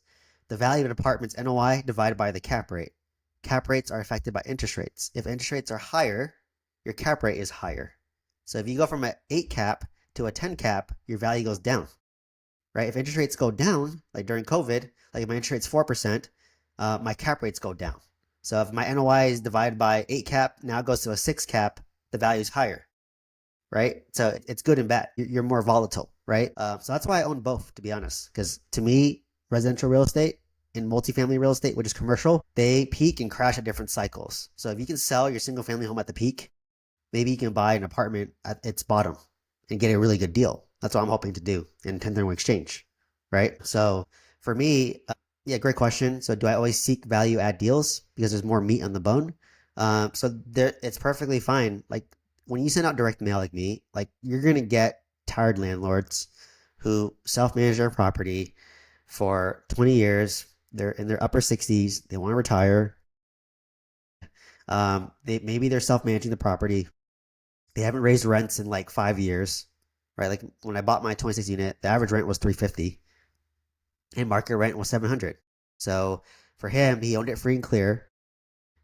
the value of an apartment's NOI divided by the cap rate. Cap rates are affected by interest rates. If interest rates are higher, your cap rate is higher. So if you go from an 8 cap to a 10 cap, your value goes down, right? If interest rates go down, like during COVID, like if my interest rate's 4%, my cap rates go down. So if my NOI is divided by 8 cap, now it goes to a 6 cap, the value is higher, right? So it's good and bad. You're more volatile, right? So that's why I own both, to be honest, because to me, residential real estate and multifamily real estate, which is commercial, they peak and crash at different cycles. So if you can sell your single family home at the peak, maybe you can buy an apartment at its bottom and get a really good deal. That's what I'm hoping to do in 1031 exchange, right? So for me, yeah, great question. So do I always seek value add deals because there's more meat on the bone? So there, it's perfectly fine. Like when you send out direct mail like me, like you're gonna get tired landlords who self-manage their property for 20 years. They're in their upper 60s. They want to retire. They're self-managing the property. They haven't raised rents in like 5 years, right? Like when I bought my 26 unit, the average rent was 350 and market rent was 700. So for him, he owned it free and clear.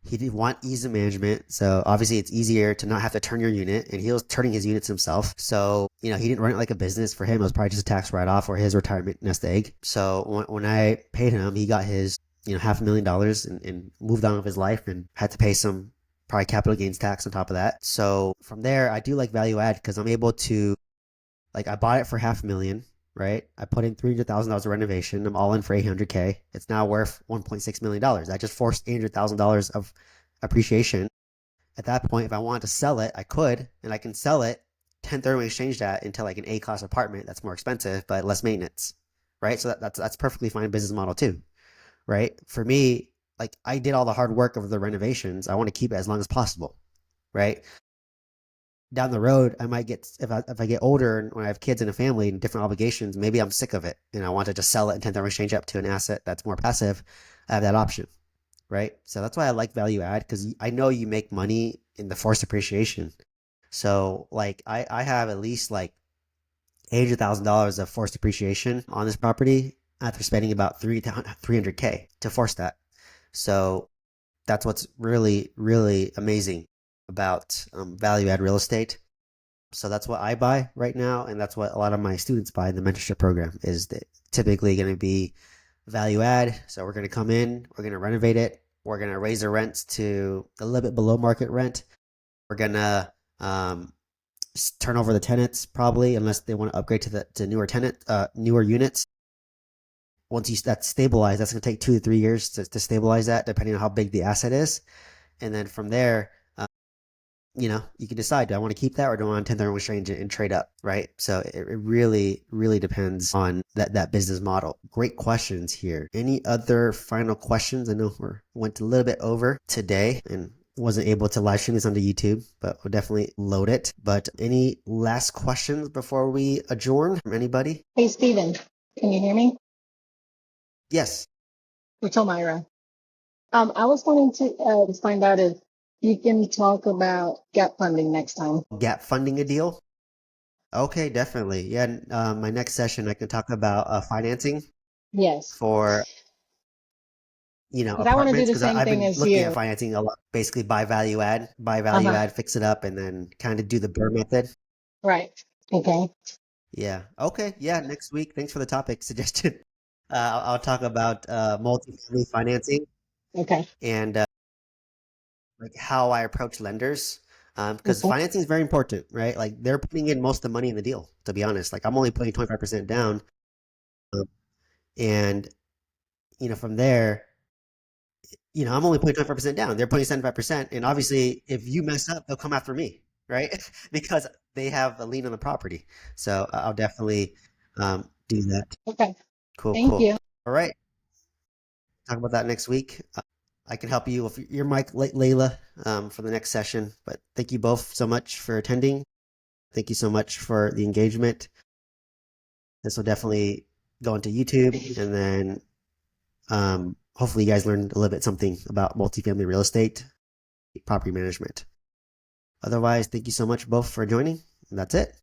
He didn't want ease of management. So obviously it's easier to not have to turn your unit, and he was turning his units himself. So, he didn't run it like a business. For him, it was probably just a tax write-off or his retirement nest egg. So when I paid him, he got his, $500,000 and moved on with his life and had to pay some probably capital gains tax on top of that. So from there, I do like value add because I'm able to, like, I bought it for 500,000, right? I put in $300,000 of renovation. I'm all in for 800K. It's now worth $1.6 million. I just forced $800,000 of appreciation. At that point, if I wanted to sell it, I could, and I can sell it 1031 exchange that into like an A class apartment that's more expensive but less maintenance, right? So that's perfectly fine business model too, right? For me, like I did all the hard work of the renovations. I want to keep it as long as possible, right? Down the road, I might get, if I get older and when I have kids and a family and different obligations, maybe I'm sick of it and I want to just sell it and 1031 exchange up to an asset that's more passive. I have that option, right? So that's why I like value add, because I know you make money in the forced appreciation. So like I have at least like $800,000 of forced appreciation on this property after spending about 300K to force that. So that's what's really, really amazing about value add real estate. So that's what I buy right now, and that's what a lot of my students buy in the mentorship program. Is that typically going to be value add. So we're going to come in, we're going to renovate it, we're going to raise the rents to a little bit below market rent. We're going to turn over the tenants probably, unless they want to upgrade to newer units. Once that's stabilized, that's going to take 2 to 3 years to stabilize that, depending on how big the asset is. And then from there, you can decide, do I want to keep that or do I want to 1031 exchange it and trade up, right? So it really, really depends on that business model. Great questions here. Any other final questions? I know we went a little bit over today and wasn't able to live stream this onto YouTube, but we'll definitely load it. But any last questions before we adjourn from anybody? Hey, Steven, can you hear me? Yes. It's Omira. I was wanting to find out if you can talk about gap funding next time. Gap funding a deal? Okay, definitely. Yeah, my next session I can talk about financing Yes, for because I want to do apartments, the because same I've thing been as looking at you. financing a lot, basically buy value Uh-huh. add, fix it up, and then kind of do the BRRRR method. Right. Okay. Yeah. Okay. Yeah. Next week. Thanks for the topic suggestion. I'll talk about multifamily financing Okay. and like how I approach lenders. Because Okay. financing is very important, right? Like they're putting in most of the money in the deal, to be honest. Like I'm only putting 25% down. um, And, from there, I'm only putting 25% down. They're putting 75%. And obviously, if you mess up, they'll come after me, right? Because they have a lien on the property. So I'll definitely do that. Okay. Cool, Thank cool. you. All right. Talk about that next week. I can help you with your mic, Layla, for the next session. But thank you both so much for attending. Thank you so much for the engagement. This will definitely go into YouTube, and then hopefully you guys learned a little bit something about multifamily real estate, property management. Otherwise, thank you so much both for joining. And that's it.